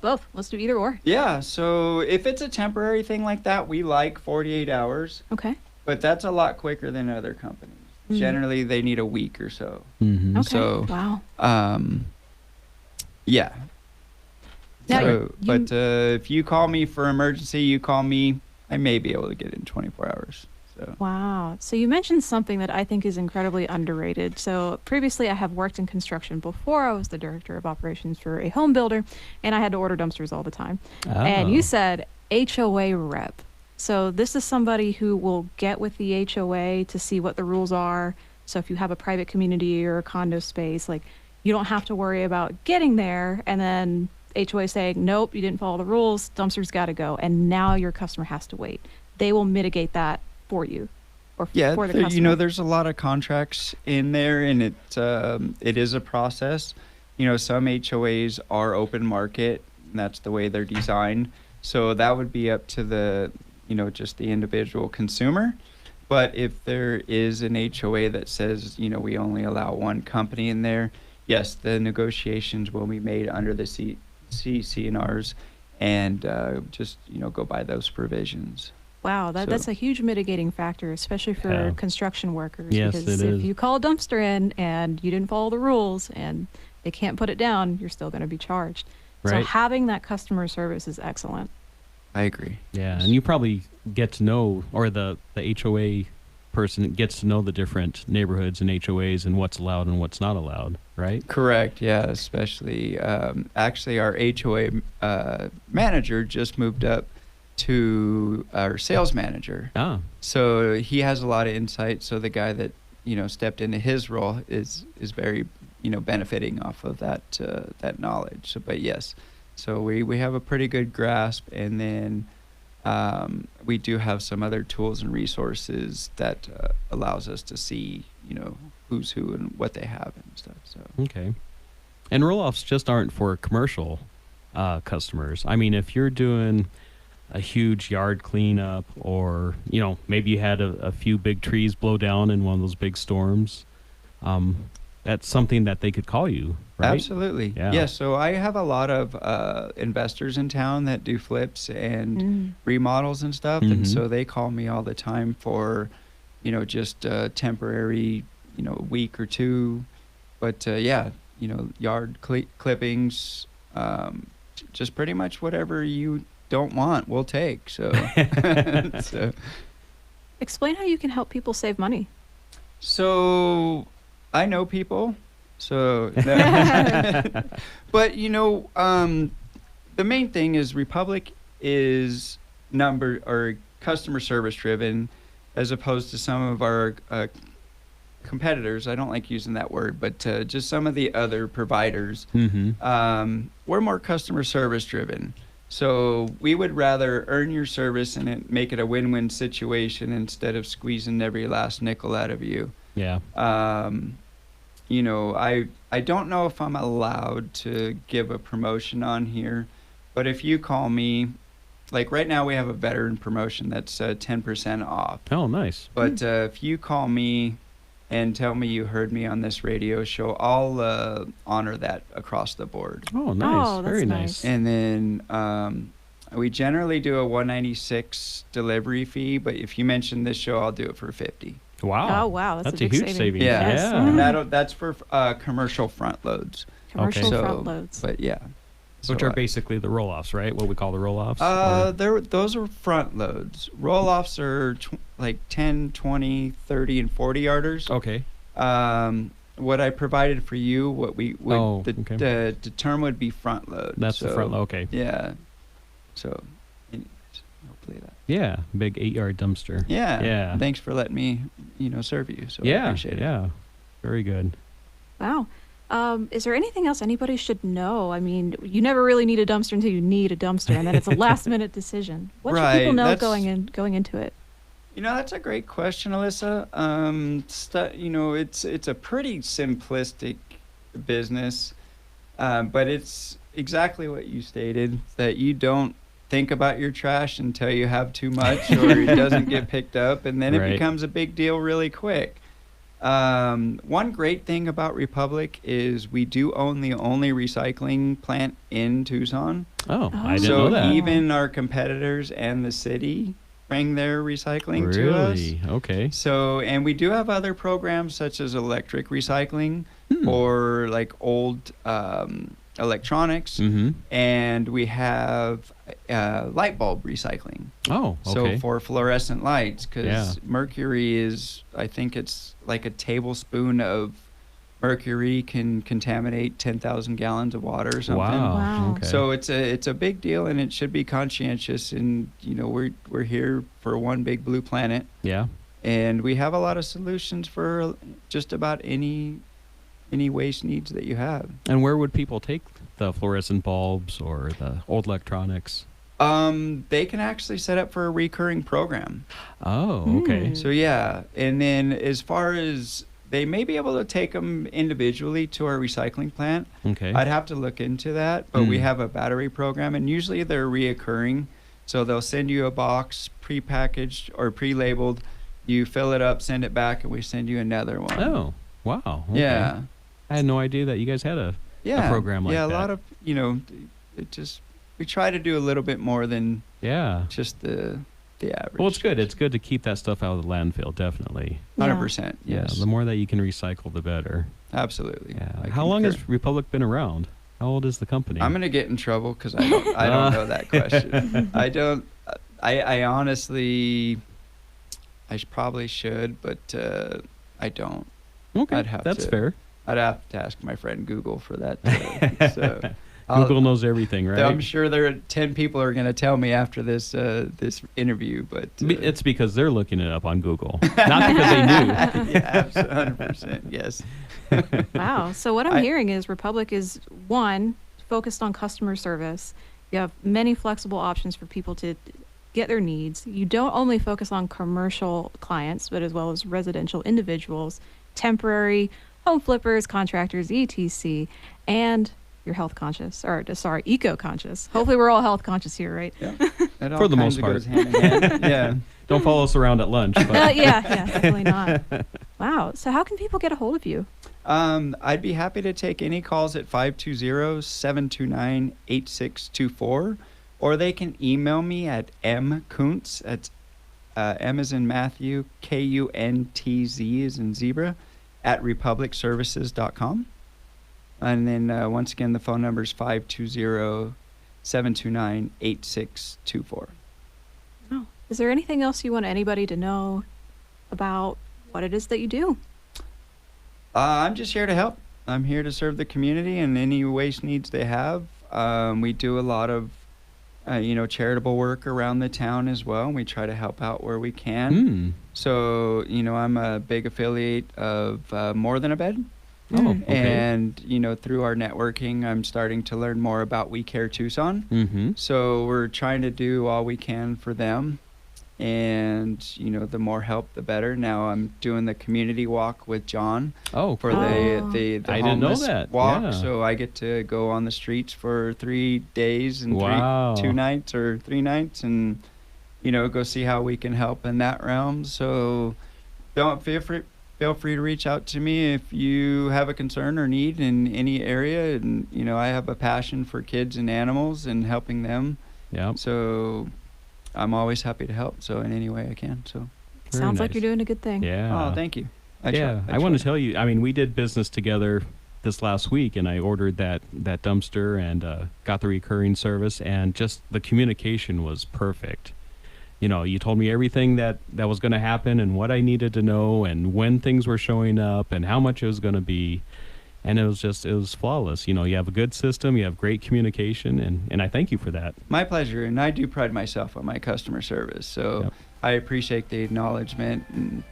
Both. Let's do either or. Yeah, so if it's a temporary thing like that, we like 48 hours, Okay. but that's a lot quicker than other companies. Mm. Generally, they need a week or so. Mm-hmm. Okay. So, wow. Yeah. Now, So, but if you call me for emergency, you call me, I may be able to get it in 24 hours. So. Wow. So you mentioned something that I think is incredibly underrated. So previously I have worked in construction before. I was the director of operations for a home builder, and I had to order dumpsters all the time. And you said HOA rep. So this is somebody who will get with the HOA to see what the rules are. So if you have a private community or a condo space, like you don't have to worry about getting there and then HOA saying, nope, you didn't follow the rules, dumpster's got to go. And now your customer has to wait. They will mitigate that for you or Yeah, for the customer. there's a lot of contracts in there, and it is a process. Some HOAs are open market, and that's the way they're designed. So that would be up to the, just the individual consumer. But if there is an HOA that says, we only allow one company in there, yes, the negotiations will be made under the CC&Rs and just, go by those provisions. Wow, that's a huge mitigating factor, especially for Yeah. construction workers. Yes, because it if is. you call a dumpster in and you didn't follow the rules and they can't put it down, you're still going to be charged. So Right. having that customer service is excellent. I agree. Yeah, and you probably get to know, or the HOA person gets to know the different neighborhoods and HOAs and what's allowed and what's not allowed, right? Correct. Yeah, especially actually our HOA manager just moved up to our sales manager. Ah, So he has a lot of insight. So the guy that stepped into his role is very benefiting off of that knowledge. So, but yes, so we have a pretty good grasp, and then we do have some other tools and resources that allows us to see who's who and what they have and stuff. So okay. And roll-offs just aren't for commercial customers. I mean, if you're doing a huge yard cleanup, or maybe you had a few big trees blow down in one of those big storms, that's something that they could call you, right? Absolutely. Yeah. Yeah. So I have a lot of investors in town that do flips and remodels and stuff, and Mhm. so they call me all the time for, just temporary, week or two. But yeah, yard clippings, just pretty much whatever you don't want, we'll take. So, so. Explain how you can help people save money. So I know people. So, but the main thing is Republic is customer service driven, as opposed to some of our competitors. I don't like using that word, but just some of the other providers. Mm-hmm. We're more customer service driven. So we would rather earn your service and make it a win-win situation instead of squeezing every last nickel out of you. Yeah. I don't know if I'm allowed to give a promotion on here, but if you call me, like right now we have a veteran promotion that's 10% off. Oh, nice. But if you call me and tell me you heard me on this radio show, I'll honor that across the board. Oh, nice. Oh, that's Very nice. nice. And then we generally do a $196 delivery fee, but if you mention this show, I'll do it for $50. Wow. Oh, wow. That's a big huge saving. Yeah, Yes. and that's for commercial front loads. Commercial Okay. front loads. But yeah, Which So, are basically the roll-offs, right? What we call the roll-offs? those are front loads. Roll-offs are like 10, 20, 30, and 40 yarders. Okay. What I provided for you, what we would okay. the term would be front load. That's the front load. Okay. Yeah. So, anyways, hopefully that. Yeah. Big 8-yard dumpster. Yeah. Yeah. Thanks for letting me, serve you. So I Yeah. appreciate it. Yeah. Very good. Wow. Is there anything else anybody should know? I mean, you never really need a dumpster until you need a dumpster, and then it's a last-minute decision. What should people Right, know that's- going into it? That's a great question, Alyssa. It's a pretty simplistic business, but it's exactly what you stated, that you don't think about your trash until you have too much or it doesn't get picked up, and then Right. it becomes a big deal really quick. One great thing about Republic is we do own the only recycling plant in Tucson. Oh, I didn't So know that. even our competitors and the city bring their recycling to us. Really? Okay. So, and we do have other programs such as electric recycling Hmm. or like old electronics, Mm-hmm. and we have light bulb recycling. Oh, okay. So for fluorescent lights, because Yeah. mercury is, I think it's like a tablespoon of mercury can contaminate 10,000 gallons of water or something. Wow. Wow. Okay. So it's a big deal, and it should be conscientious. And we're here for one big blue planet, yeah. and we have a lot of solutions for just about any waste needs that you have. And where would people take the fluorescent bulbs or the old electronics? They can actually set up for a recurring program. Oh, okay. Hmm. So yeah, and then as far as they may be able to take them individually to our recycling plant. Okay. I'd have to look into that, but we Mm. have a battery program, and usually they're reoccurring. So they'll send you a box pre-packaged or pre-labeled. You fill it up, send it back, and we send you another one. Oh, wow. Okay. Yeah. I had no idea that you guys had a program like yeah, that. a lot of we try to do a little bit more than Yeah. just the average. Well, it's good. It's good to keep that stuff out of the landfill, definitely. 100%. Yeah. Yes. The more that you can recycle, the better. Absolutely. Yeah. I How long concur. has Republic been around? How old is the company? I'm gonna get in trouble because I don't know that question. I don't. I honestly, probably should, but I don't. Okay. I'd have That's to- fair. I'd have to ask my friend Google for that. So Google knows everything, right? I'm sure there are 10 people are gonna tell me after this this interview, but It's because they're looking it up on Google, not because they knew. yeah, 100%. Yes. Wow. So what I'm I- hearing is Republic is, one, focused on customer service. You have many flexible options for people to get their needs. You don't only focus on commercial clients, but as well as residential individuals, temporary, home flippers, contractors, etc. And you're health conscious, or sorry, eco conscious. Hopefully we're all health conscious here, right? Yeah. It all For the kinds most of part. goes hand in hand. Yeah. Don't follow us around at lunch. But Yeah, definitely not. Wow. So how can people get a hold of you? I'd be happy to take any calls at 520-729-8624, or they can email me at mkuntz, that's M as in Matthew, Kuntz as in zebra, at republicservices.com. And then once again, the phone number is 520-729-8624. Oh. Is there anything else you want anybody to know about what it is that you do? I'm just here to help. I'm here to serve the community in any waste needs they have. We do a lot of, charitable work around the town as well. We try to help out where we can. So, I'm a big affiliate of More Than a Bed. Oh, okay. And, through our networking, I'm starting to learn more about We Care Tucson. Mm-hmm. So we're trying to do all we can for them. And, the more help, the better. Now I'm doing the community walk with John Oh, for cool. the I didn't know homeless that. walk. Yeah. So I get to go on the streets for 3 days and Wow. 2 nights or 3 nights and, go see how we can help in that realm. So don't feel free to reach out to me if you have a concern or need in any area. And, I have a passion for kids and animals and helping them. Yep. So I'm always happy to help. So in any way I can. So, Very Sounds like nice. you're doing a good thing. Yeah. oh, thank you. I want to tell you, we did business together this last week, and I ordered that dumpster and got the recurring service, and just the communication was perfect. You told me everything that was going to happen and what I needed to know and when things were showing up and how much it was going to be. And it was flawless. You have a good system, you have great communication, and I thank you for that. My pleasure, and I do pride myself on my customer service. So Yep. I appreciate the acknowledgement and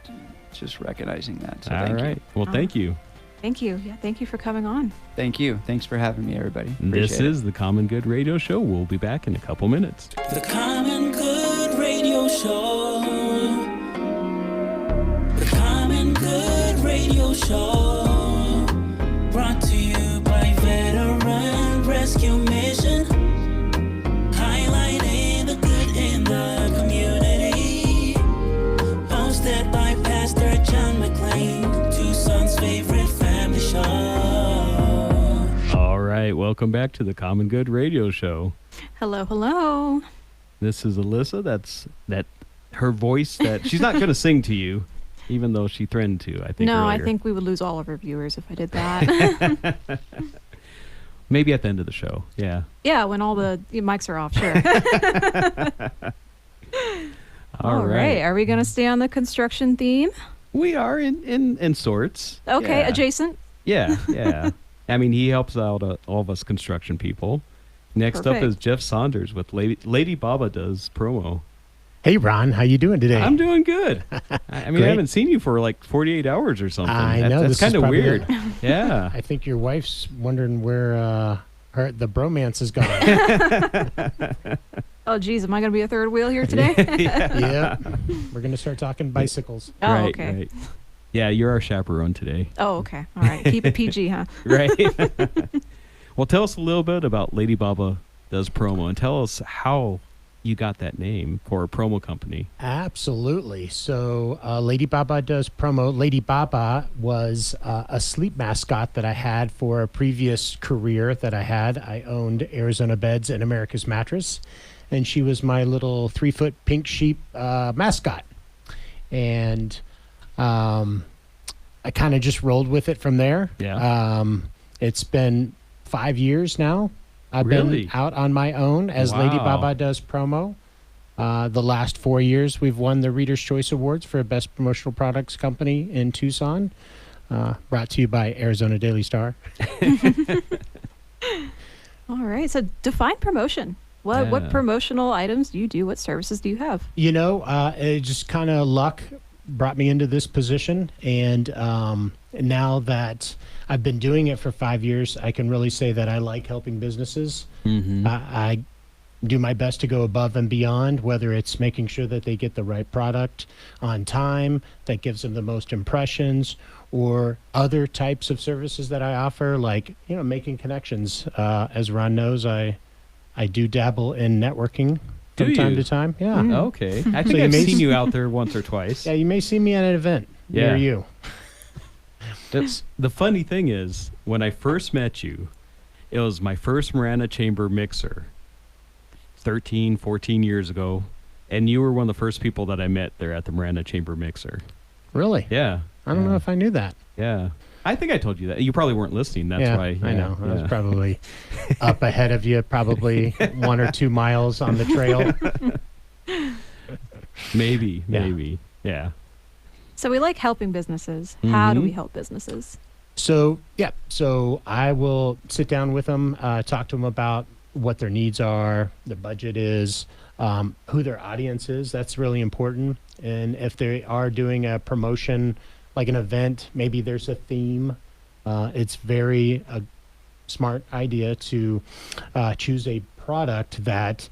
just recognizing that. So All thank right. you. Well, thank you. Thank you. Yeah, thank you for coming on. Thank you. Thanks for having me, everybody. This Appreciate it. is the Common Good Radio Show. We'll be back in a couple minutes. The Common Good Radio Show. The Common Good Radio Show. Brought to you by Veteran Rescue Mission. Highlighting the good in the community. Hosted by Pastor John McClain, Tucson's favorite family show. All right. Welcome back to the Common Good Radio Show. Hello, hello. This is Alyssa. That her voice that she's not going to sing to you, even though she threatened to. I think. No, I earlier. think we would lose all of our viewers if I did that. Maybe at the end of the show. Yeah. Yeah, when all the mics are off, sure. All right. Are we going to stay on the construction theme? We are in sorts. Okay, Yeah. adjacent. Yeah. Yeah. He helps out all of us construction people. Next up Perfect. is Jeff Saunders with Lady Baba Does Promo. Hey, Ron, how you doing today? I'm doing good. I Great. haven't seen you for like 48 hours or something. I know, That's this is kind of probably weird. Yeah. I think your wife's wondering where the bromance is gone. Oh, geez, am I going to be a third wheel here today? Yeah, we're gonna start talking bicycles. Oh, right, okay. right. Yeah, you're our chaperone today. Oh, okay. All right. Keep it PG, huh? Right. Well, tell us a little bit about Lady Baba Does Promo, and tell us how you got that name for a promo company. Absolutely. So, Lady Baba Does Promo. Lady Baba was a sleep mascot that I had for a previous career that I had. I owned Arizona Beds and America's Mattress, and she was my little 3-foot pink sheep mascot. And I kind of just rolled with it from there. Yeah. It's been 5 years now. I've Really? been out on my own as Lady Wow. Baba Does Promo. The last 4 years, we've won the Reader's Choice Awards for Best Promotional Products Company in Tucson, brought to you by Arizona Daily Star. All right. So define promotion. What Yeah. promotional items do you do? What services do you have? You know, it just kind of luck brought me into this position. And now that I've been doing it for 5 years, I can really say that I like helping businesses. Mm-hmm. I do my best to go above and beyond, whether it's making sure that they get the right product on time, that gives them the most impressions, or other types of services that I offer, like, making connections. As Ron knows, I do dabble in networking Do from time you? to time. Yeah. Mm. Okay. I So think you I've may seen s- you out there once or twice. Yeah, you may see me at an event Yeah. near you. The funny thing is, when I first met you, it was my first Marana Chamber mixer 13, 14 years ago. And you were one of the first people that I met there at the Marana Chamber mixer. Really? Yeah. I don't know if I knew that. Yeah. I think I told you that. You probably weren't listening. That's yeah, why. I know. I was yeah. probably up ahead of you, probably 1 or 2 miles on the trail. Maybe. Yeah. So we like helping businesses. How do Mhm. we help businesses? So I will sit down with them, talk to them about what their needs are, their budget is, who their audience is. That's really important. And if they are doing a promotion, like an event, maybe there's a theme. It's very a smart idea to choose a product that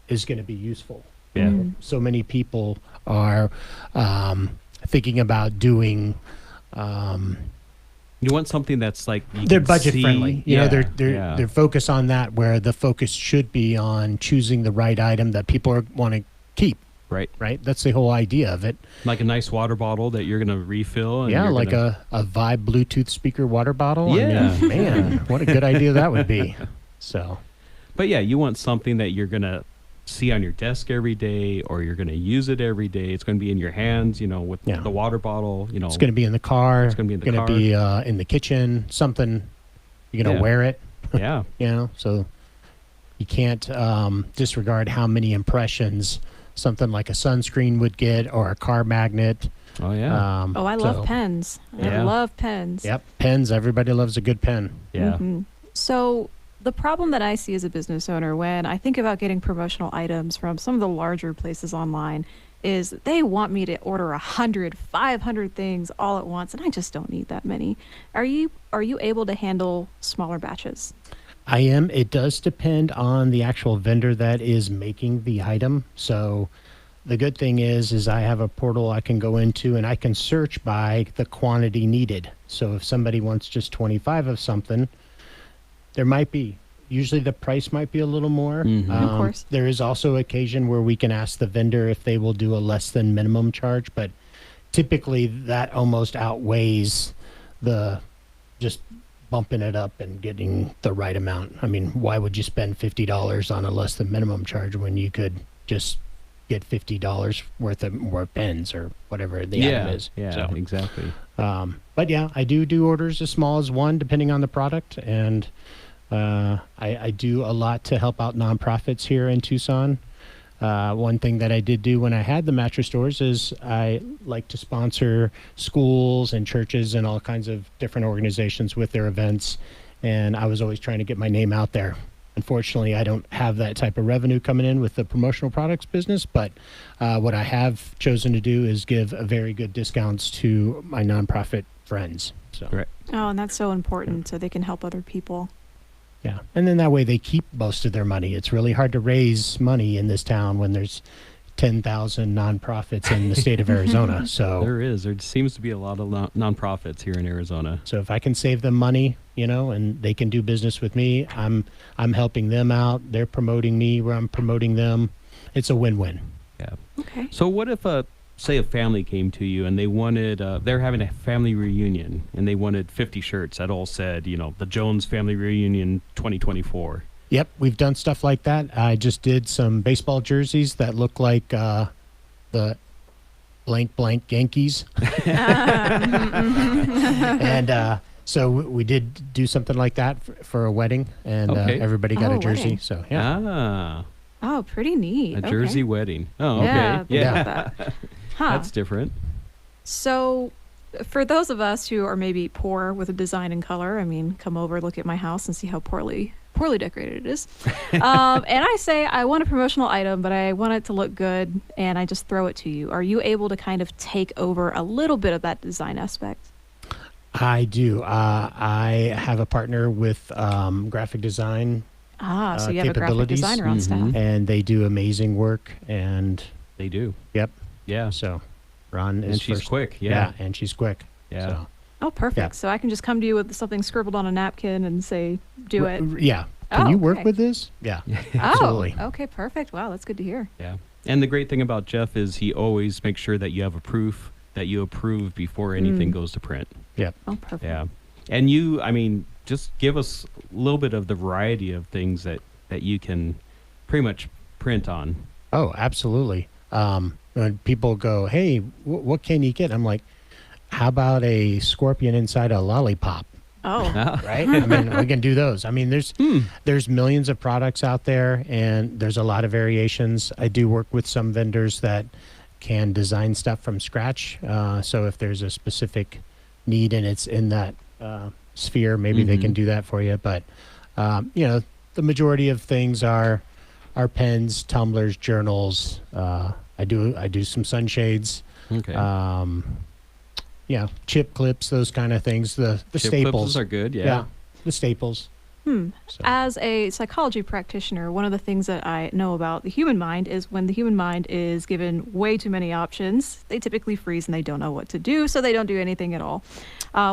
is going to be useful. Yeah. So many people are thinking about doing. You want something that's like They're budget friendly. You know, yeah. they're focused on that, where the focus should be on choosing the right item that people want to keep. Right. That's the whole idea of it. Like a nice water bottle that you're gonna refill. And Yeah, you're like gonna, a Vibe Bluetooth speaker water bottle. Yeah. I mean, man, what a good idea that would be. So. But yeah, you want something that you're gonna see on your desk every day, or you're gonna use it every day. It's gonna be in your hands, with the water bottle. It's going to be in the car. It's gonna be in the car. Be in the kitchen. Something you're going to wear it. Yeah. So you can't disregard how many impressions something like a sunscreen would get, or a car magnet. Oh yeah. I love pens. Yeah. I love pens. Yep, pens. Everybody loves a good pen. Yeah. So the problem that I see as a business owner when I think about getting promotional items from some of the larger places online is they want me to order 100, 500 things all at once, and I just don't need that many. Are you able to handle smaller batches? I am. It does depend on the actual vendor that is making the item. So the good thing is I have a portal I can go into, and I can search by the quantity needed. So if somebody wants just 25 of something, there might be. Usually the price might be a little more. Of course. There is also occasion where we can ask the vendor if they will do a less than minimum charge, but typically that almost outweighs the just bumping it up and getting the right amount. I mean, why would you spend $50 on a less than minimum charge when you could just get $50 worth of more pens or whatever the item is? Yeah, So, exactly. but yeah, I do orders as small as one, depending on the product. And I do a lot to help out nonprofits here in Tucson. One thing that I did do when I had the mattress stores is I like to sponsor schools and churches and all kinds of different organizations with their events. And I was always trying to get my name out there. Unfortunately, I don't have that type of revenue coming in with the promotional products business, but what I have chosen to do is give very good discounts to my nonprofit friends. So. Correct. Oh, and that's so important so they can help other people. Yeah. And then that way they keep most of their money. It's really hard to raise money in this town when there's 10,000 nonprofits in the state of Arizona. So There seems to be a lot of nonprofits here in Arizona. So if I can save them money, and they can do business with me, I'm helping them out. They're promoting me where I'm promoting them. It's a win-win. Yeah. Okay. So what if say a family came to you and they wanted, they're having a family reunion and they wanted 50 shirts that all said, the Jones Family Reunion 2024. Yep, we've done stuff like that. I just did some baseball jerseys that look like the blank blank Yankees. And so we did do something like that for a wedding, and Okay. everybody got Oh, a jersey. wedding. So yeah. Ah, Oh, pretty neat. a Okay. jersey wedding. Oh, okay. Yeah. Yeah. Think about that. Huh. That's different. So, for those of us who are maybe poor with a design and color, I mean, come over, look at my house, and see how poorly decorated it is. And I say I want a promotional item, but I want it to look good, and I just throw it to you. Are you able to kind of take over a little bit of that design aspect? I do. I have a partner with graphic design, So you have a graphic capabilities. designer on staff. and they do amazing work. And They do. yep, Yeah. so Ron is And she's first. quick. Yeah. and she's quick. Yeah. So. Oh, perfect. Yeah. So I can just come to you with something scribbled on a napkin and say, do it. Yeah. Can Oh, you work okay. with this? Yeah. Absolutely. Oh, okay, perfect. Wow, that's good to hear. Yeah. And the great thing about Jeff is he always makes sure that you have a proof that you approve before anything goes to print. Yep. Oh, perfect. Yeah. And you, I mean, just give us a little bit of the variety of things that you can pretty much print on. Oh, absolutely. When people go, hey, what can you get? I'm like, how about a scorpion inside a lollipop? Oh, Right? I mean, we can do those. I mean, there's millions of products out there, and there's a lot of variations. I do work with some vendors that can design stuff from scratch. So if there's a specific need and it's in that sphere, maybe they can do that for you. But the majority of things are pens, tumblers, journals. I do some sunshades. Okay. Chip clips, those kind of things. The Chip staples clips are good. Yeah. the staples. So. As a psychology practitioner, one of the things that I know about the human mind is when the human mind is given way too many options, they typically freeze and they don't know what to do, so they don't do anything at all.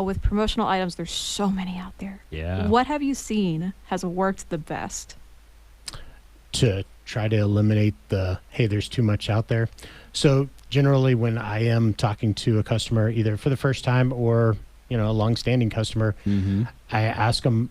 With promotional items, there's so many out there. Yeah. What have you seen has worked the best? To try to eliminate hey, there's too much out there. So generally when I am talking to a customer, either for the first time or, a long-standing customer, I ask them,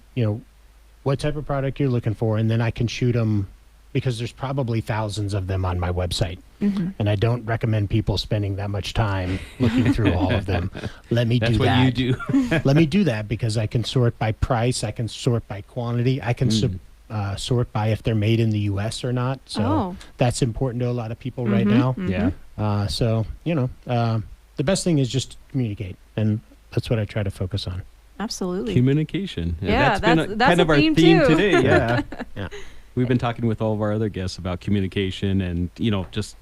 what type of product you're looking for, and then I can shoot them, because there's probably thousands of them on my website. And I don't recommend people spending that much time looking through all of them. Let me That's do what that. you do. Let me do that, because I can sort by price, I can sort by quantity, I can sort by if they're made in the U.S. or not. So that's important to a lot of people right now. Yeah. The best thing is just communicate, and that's what I try to focus on. Absolutely. Communication. Yeah, been that's kind of a our theme theme too. today. Yeah. Yeah. We've been talking with all of our other guests about communication and, just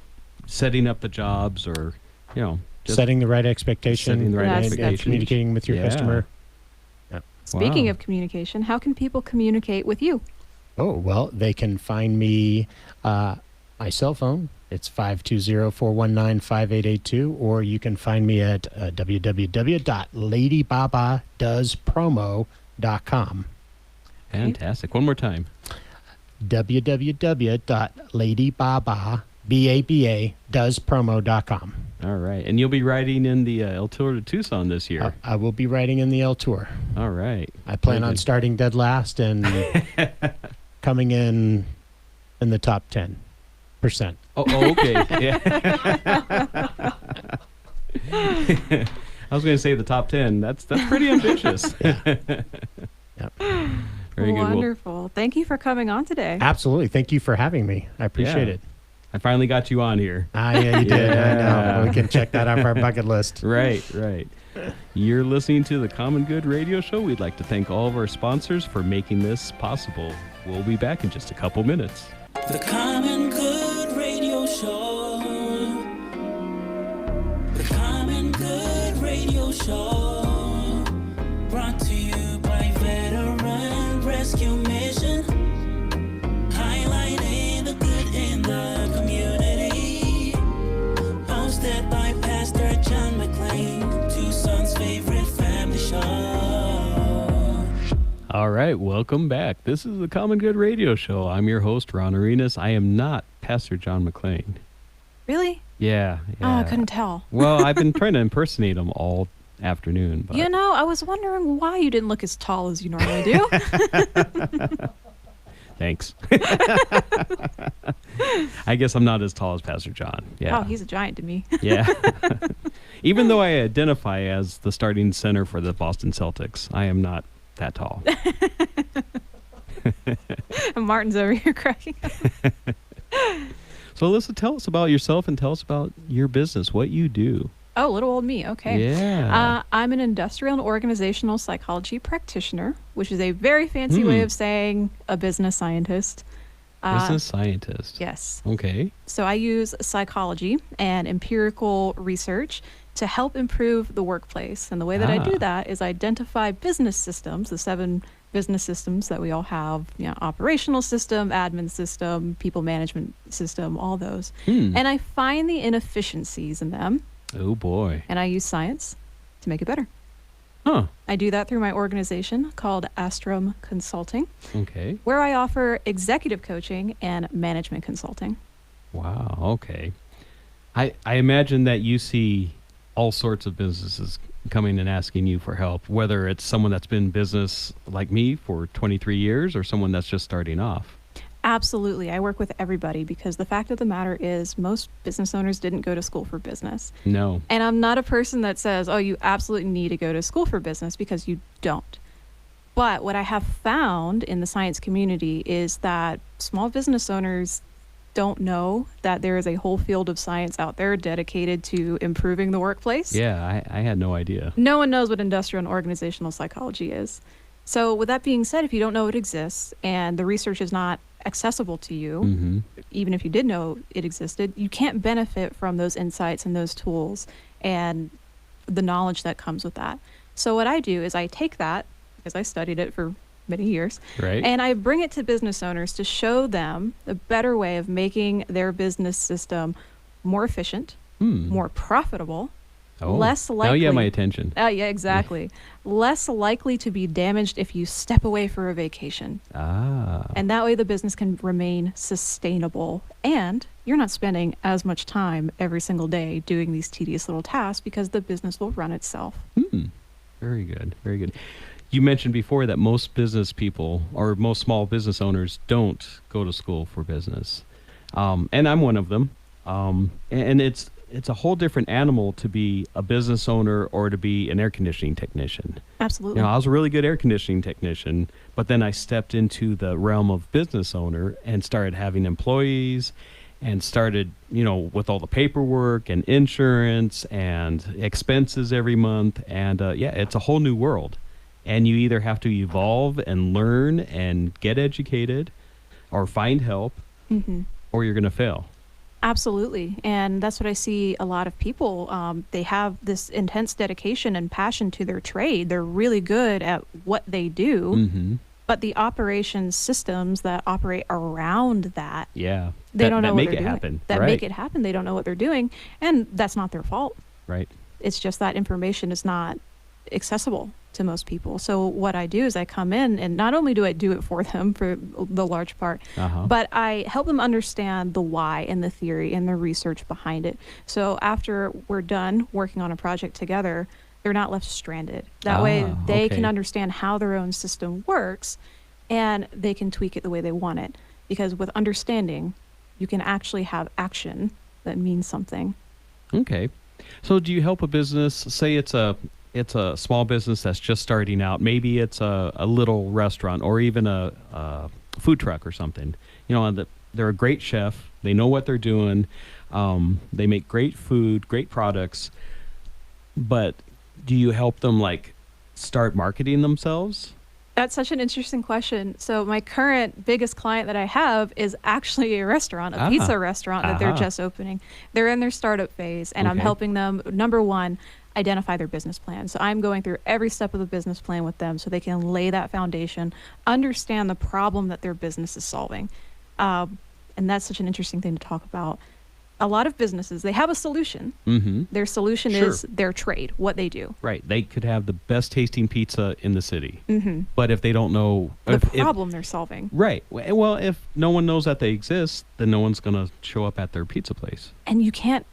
setting up the jobs or, just Setting the right expectation, setting the right That's- and expectations. communicating with your Yeah. customer. Speaking Wow. of communication, how can people communicate with you? Oh, well, they can find me, my cell phone. It's 520-419-5882, or you can find me at www.ladybabadospromo.com. Fantastic. One more time. www.ladybabadospromo.com. All right. And you'll be riding in the El Tour to Tucson this year. I will be riding in the L Tour. All right. I plan Very on good. starting dead last and coming in the top 10%. Oh, okay. Yeah. I was going to say the top 10. That's pretty ambitious. Yep. Very good. Well, Wonderful. Thank you for coming on today. Absolutely. Thank you for having me. I appreciate Yeah. it. I finally got you on here. Yeah, you did. I Yeah. know. We can check that off our bucket list. Right. You're listening to the Common Good Radio Show. We'd like to thank all of our sponsors for making this possible. We'll be back in just a couple minutes. The Common Good Radio Show. The Common Good Radio Show. Brought to you by Veteran Rescue Mission. Highlighting the good in the community. Hosted by Pastor John McClain, Tucson's favorite family show. All right, welcome back. This is the Common Good Radio Show. I'm your host, Ron Arenas. I am not Pastor John McClain. Really? Yeah. Oh, I couldn't tell. Well, I've been trying to impersonate him all afternoon. But I was wondering why you didn't look as tall as you normally do. Thanks. I guess I'm not as tall as Pastor John. Yeah. Oh, he's a giant to me. Yeah. Even though I identify as the starting center for the Boston Celtics, I am not that tall. Martin's over here cracking up. So, Alyssa, tell us about yourself and tell us about your business, what you do. Oh, little old me. Okay. Yeah. I'm an industrial and organizational psychology practitioner, which is a very fancy way of saying a business scientist. Business scientist. Yes. Okay. So I use psychology and empirical research to help improve the workplace. And the way that I do that is identify business systems, the 7 business systems that we all have, operational system, admin system, people management system, all those. And I find the inefficiencies in them, Oh, boy. and I use science to make it better. Huh. I do that through my organization called Astrum Consulting, Okay. where I offer executive coaching and management consulting. Wow. Okay. I imagine that you see all sorts of businesses coming and asking you for help, whether it's someone that's been in business like me for 23 years or someone that's just starting off? Absolutely. I work with everybody because the fact of the matter is most business owners didn't go to school for business. No. And I'm not a person that says, oh, you absolutely need to go to school for business, because you don't. But what I have found in the science community is that small business owners don't know that there is a whole field of science out there dedicated to improving the workplace. Yeah, I had no idea. No one knows what industrial and organizational psychology is. So with that being said, if you don't know it exists and the research is not accessible to you, Mm-hmm. even if you did know it existed, you can't benefit from those insights and those tools and the knowledge that comes with that. So what I do is I take that, because I studied it for many years, Right. and I bring it to business owners to show them the better way of making their business system more efficient, more profitable, less likely. Now you have my attention. Yeah, exactly. Less likely to be damaged if you step away for a vacation. Ah. And that way the business can remain sustainable. And you're not spending as much time every single day doing these tedious little tasks, because the business will run itself. Very good. Very good. You mentioned before that most business people or most small business owners don't go to school for business. And I'm one of them. And it's a whole different animal to be a business owner or to be an air conditioning technician. Absolutely. You know, I was a really good air conditioning technician, but then I stepped into the realm of business owner and started having employees and started, you know, with all the paperwork and insurance and expenses every month. And yeah, it's a whole new world. And you either have to evolve and learn and get educated or find help, or you're going to fail. Absolutely. And that's what I see a lot of people. They have this intense dedication and passion to their trade. They're really good at what they do, Mm-hmm. but the operations systems that operate around that, Yeah. they don't know that what make they're it doing. happen. That right. make it happen. They don't know what they're doing. And that's not their fault. Right. It's just that information is not accessible to most people. So what I do is I come in, and not only do I do it for them for the large part, Uh-huh. but I help them understand the why and the theory and the research behind it. So after we're done working on a project together, they're not left stranded. That way they can okay. understand how their own system works, and they can tweak it the way they want it. Because with understanding, you can actually have action that means something. Okay. So do you help a business, say it's a small business that's just starting out, maybe it's a little restaurant or even a food truck or something, you know, and they're a great chef, they know what they're doing, they make great food, great products, but do you help them like start marketing themselves? That's such an interesting question. So my current biggest client that I have is actually a restaurant, a pizza restaurant that they're just opening. They're in their startup phase, and I'm Okay. helping them, number one, identify their business plan. So I'm going through every step of the business plan with them so they can lay that foundation, understand the problem that their business is solving. And that's such an interesting thing to talk about. A lot of businesses, they have a solution. Mm-hmm. Their solution Sure. is their trade, what they do. Right. They could have the best tasting pizza in the city, Mm-hmm. but if they don't know The if- problem they're solving. right. Well, if no one knows that they exist, then no one's going to show up at their pizza place. And you can't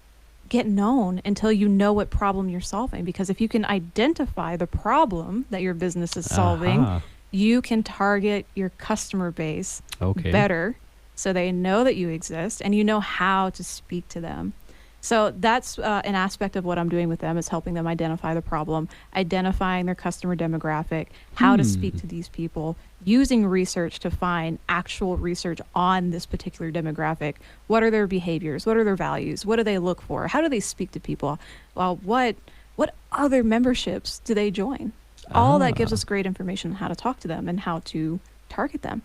get known until you know what problem you're solving, because if you can identify the problem that your business is solving, Aha. you can target your customer base Okay. better, so they know that you exist and you know how to speak to them. So that's an aspect of what I'm doing with them, is helping them identify the problem, identifying their customer demographic, how to speak to these people, using research to find actual research on this particular demographic. What are their behaviors? What are their values? What do they look for? How do they speak to people? Well, what other memberships do they join? All that gives us great information on how to talk to them and how to target them.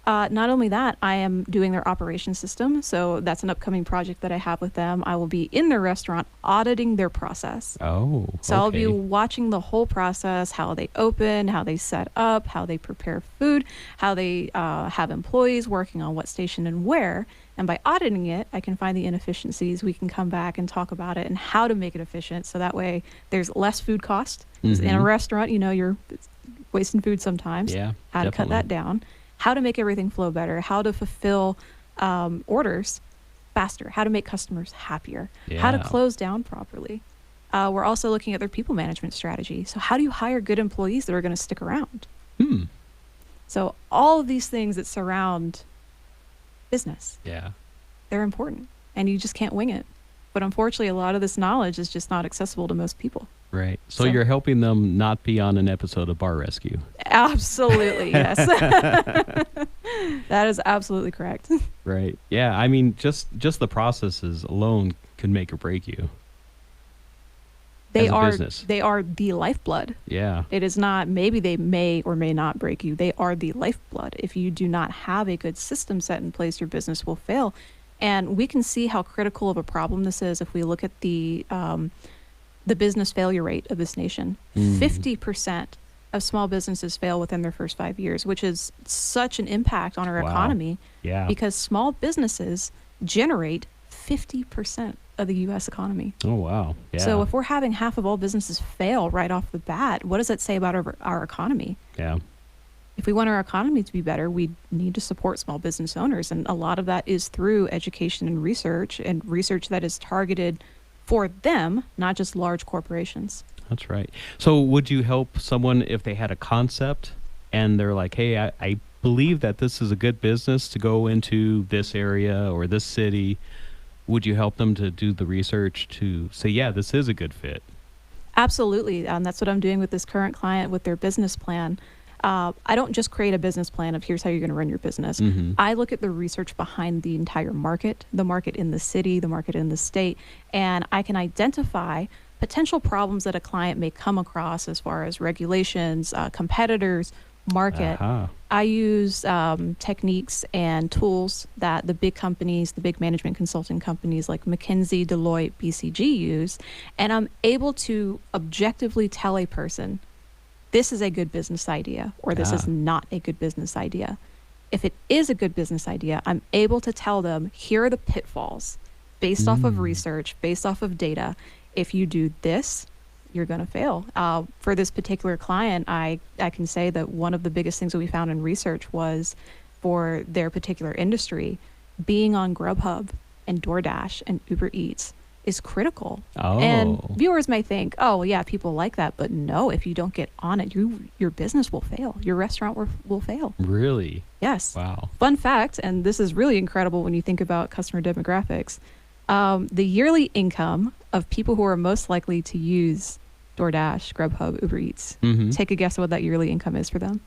Not only that, I am doing their operation system. So that's an upcoming project that I have with them. I will be in their restaurant auditing their process. Oh, So I'll be okay. watching the whole process, how they open, how they set up, how they prepare food, how they have employees working on what station and where. And by auditing it, I can find the inefficiencies. We can come back and talk about it and how to make it efficient. So that way there's less food cost. 'Cause in a Mhm. restaurant, you know, you're wasting food sometimes. Yeah, How to cut definitely. that down, how to make everything flow better, how to fulfill orders faster, how to make customers happier, how to Yeah. close down properly. We're also looking at their people management strategy. So how do you hire good employees that are going to stick around? So all of these things that surround business, Yeah. they're important, and you just can't wing it. But unfortunately, a lot of this knowledge is just not accessible to most people. Right. So So- you're helping them not be on an episode of Bar Rescue. Absolutely, yes. That is absolutely correct. Right. Yeah. I mean, just the processes alone can make or break you. They As a are business. they are the lifeblood. Yeah. It is not, maybe they may or may not break you. They are the lifeblood. If you do not have a good system set in place, your business will fail. And we can see how critical of a problem this is if we look at the business failure rate of this nation. 50% of small businesses fail within their first 5 years, which is such an impact on our Wow. economy Yeah. because small businesses generate 50% of the U.S. economy. Oh, wow. Yeah. So if we're having half of all businesses fail right off the bat, what does that say about our economy? Yeah. If we want our economy to be better, we need to support small business owners. And a lot of that is through education and research that is targeted for them, not just large corporations. That's right. So would you help someone if they had a concept and they're like, hey, I believe that this is a good business to go into this area or this city? Would you help them to do the research to say, yeah, this is a good fit? Absolutely. That's what I'm doing with this current client with their business plan. I don't just create a business plan of here's how you're going to run your business. I look at the research behind the entire market, the market in the city, the market in the state, and I can identify potential problems that a client may come across as far as regulations, competitors, market. Aha. I use techniques and tools that the big companies, the big management consulting companies like McKinsey, Deloitte, BCG use, and I'm able to objectively tell a person, this is a good business idea, or this is not a good business idea. If it is a good business idea, I'm able to tell them, here are the pitfalls based off of research, based off of data. If you do this, you're going to fail. For this particular client, I can say that one of the biggest things that we found in research was for their particular industry, being on Grubhub and DoorDash and Uber Eats is critical. Oh. And viewers may think, oh, yeah, people like that. But no, if you don't get on it, your business will fail. Your restaurant will fail. Really? Yes. Wow. Fun fact, and this is really incredible when you think about customer demographics, the yearly income of people who are most likely to use DoorDash, Grubhub, Uber Eats. Mhm. Take a guess what that yearly income is for them.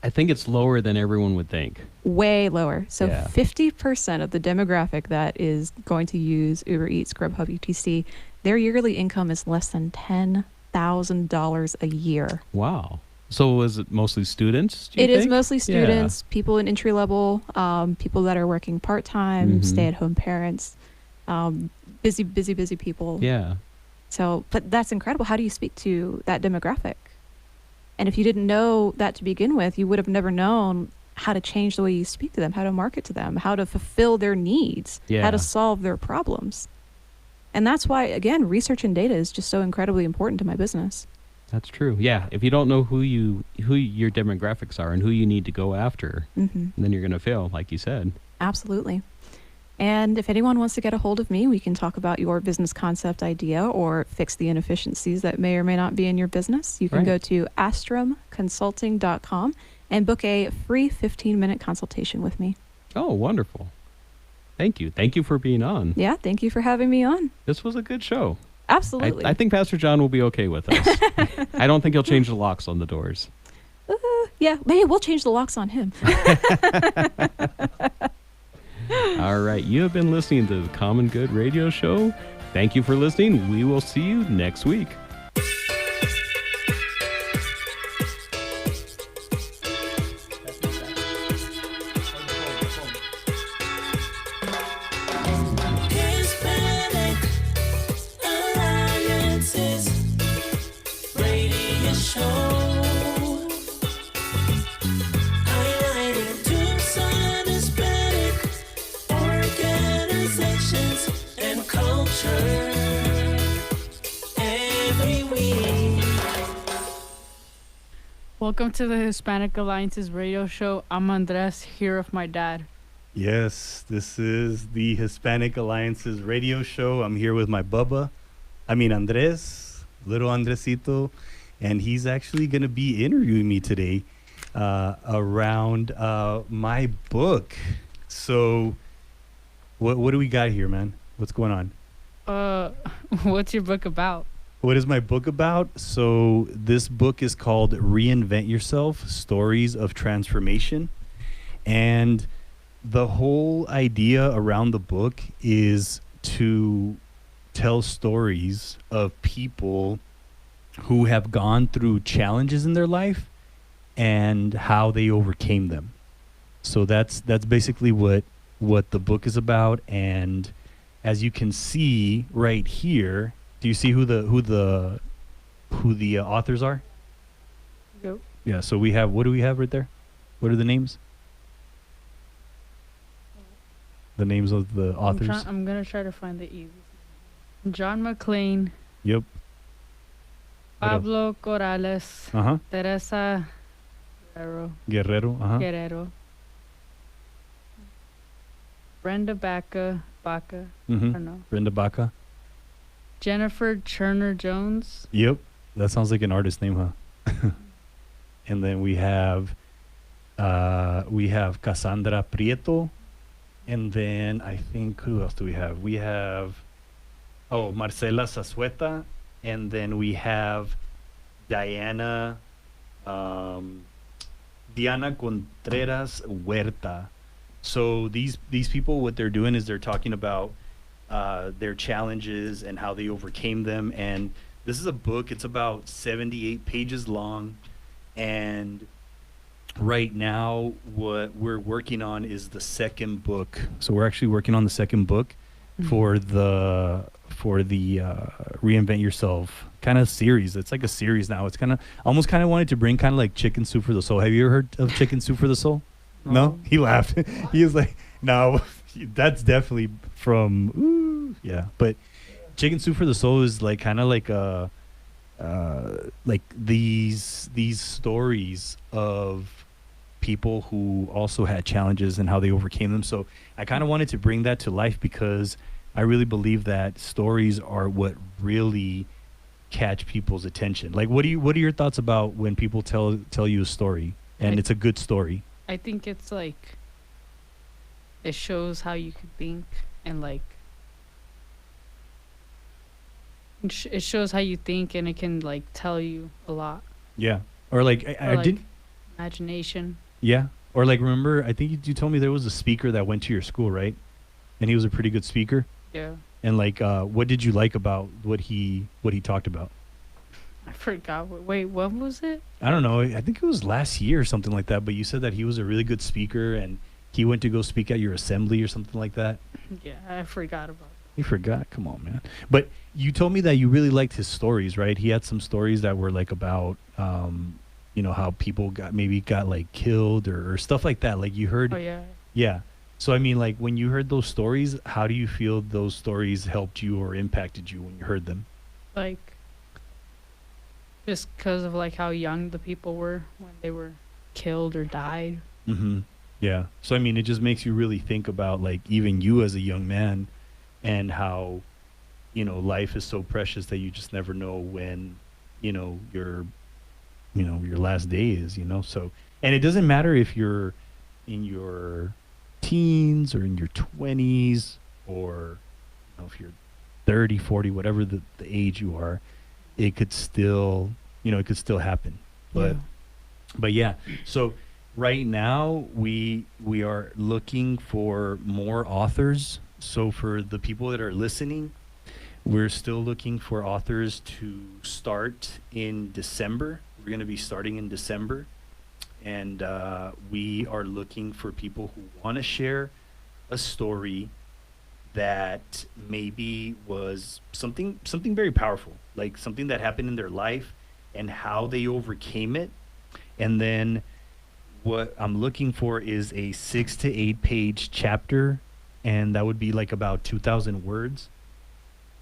I think it's lower than everyone would think. Way lower. So Yeah. 50% of the demographic that is going to use Uber Eats, Grubhub, UTC, their yearly income is less than $10,000 a year. Wow. So is it mostly students? Do you It is think? mostly Yeah. students, people in entry level, people that are working part-time, Mhm. stay-at-home parents, busy people. Yeah. So, but that's incredible. How do you speak to that demographic? And if you didn't know that to begin with, you would have never known how to change the way you speak to them, how to market to them, how to fulfill their needs, how Yeah. to solve their problems. And that's why, again, research and data is just so incredibly important to my business. That's true. Yeah. If you don't know who your demographics are and who you need to go after, Hmm. then you're going to fail, like you said. Absolutely. And if anyone wants to get a hold of me, we can talk about your business concept idea or fix the inefficiencies that may or may not be in your business. You can Right. go to astrumconsulting.com and book a free 15-minute consultation with me. Oh, wonderful. Thank you. Thank you for being on. Yeah, thank you for having me on. This was a good show. Absolutely. I think Pastor John will be okay with us. I don't think he'll change the locks on the doors. Yeah, maybe we'll change the locks on him. All right. You have been listening to the Common Good Radio Show. Thank you for listening. We will see you next week. Hispanic Alliances Radio Show. Highlighting Tucson Hispanic organizations and culture every week. Welcome to the Hispanic Alliances radio show. I'm Andres, here with my dad. Yes, this is the Hispanic Alliances radio show. I'm here with my Bubba. Andres, little Andresito, and he's actually going to be interviewing me today around my book. So, what do we got here, man? What's going on? What's your book about? What is my book about? So, this book is called Reinvent Yourself: Stories of Transformation. And the whole idea around the book is to tell stories of people who have gone through challenges in their life and how they overcame them. So that's basically what the book is about. And as you can see right here, do you see who the authors are? Yep. Yeah. So we have, what do we have right there? What are the names? The names of the authors. I'm gonna try to find the easy. John McClane, Yep. What else? Pablo Corrales, Uh-huh. Teresa Guerrero. Uh-huh. Guerrero, Brenda Baca, I Mm-hmm. don't know, Brenda Baca. Jennifer Turner Jones, Yep. That sounds like an artist name, huh? And then we have Cassandra Prieto. And then I think, who else do we have? We have Marcela Zazueta, and then we have Diana Contreras Huerta. So these people, what they're doing is they're talking about their challenges and how they overcame them. And this is a book. It's about 78 pages long, and right now what we're working on is the second book. So we're actually working on the second book for the Reinvent Yourself kind of series. It's like a series now. It's kind of almost kind of wanted to bring kind of like Chicken Soup for the Soul. Have you ever heard of Chicken Soup for the Soul? No? He laughed. He was like, no, that's definitely from yeah. But Chicken Soup for the Soul is like kind of like a like these stories of people who also had challenges and how they overcame them. So I kind of wanted to bring that to life because I really believe that stories are what really catch people's attention. Like, what are your thoughts about when people tell you a story and it's a good story? I think it's like it shows how you could think, and like it shows how you think, and it can like tell you a lot. Yeah. Or like I like didn't. Imagination. Yeah. Or like, remember, I think you told me there was a speaker that went to your school, right? And he was a pretty good speaker. Yeah. And like, what did you like about what he talked about? I forgot. Wait, when was it? I don't know. I think it was last year or something like that. But you said that he was a really good speaker and he went to go speak at your assembly or something like that. Yeah, I forgot about it. You forgot? Come on, man. But you told me that you really liked his stories, right? He had some stories that were like about, how people got like killed or stuff like that. Like you heard. Oh, yeah. Yeah. So, I mean, like when you heard those stories, how do you feel those stories helped you or impacted you when you heard them? Like, just because of like how young the people were when they were killed or died. Mm-hmm. Yeah. So, I mean, it just makes you really think about like even you as a young man and how, life is so precious that you just never know when, your last day is, So, and it doesn't matter if you're in your teens or in your 20s or if you're 30, 40, whatever the age you are, it could still happen. But yeah. So right now we are looking for more authors. So for the people that are listening, we're still looking for authors to start in December. We're going to be starting in December. And we are looking for people who want to share a story that maybe was something very powerful, like something that happened in their life and how they overcame it. And then what I'm looking for is a 6 to 8 page chapter, and that would be like about 2,000 words.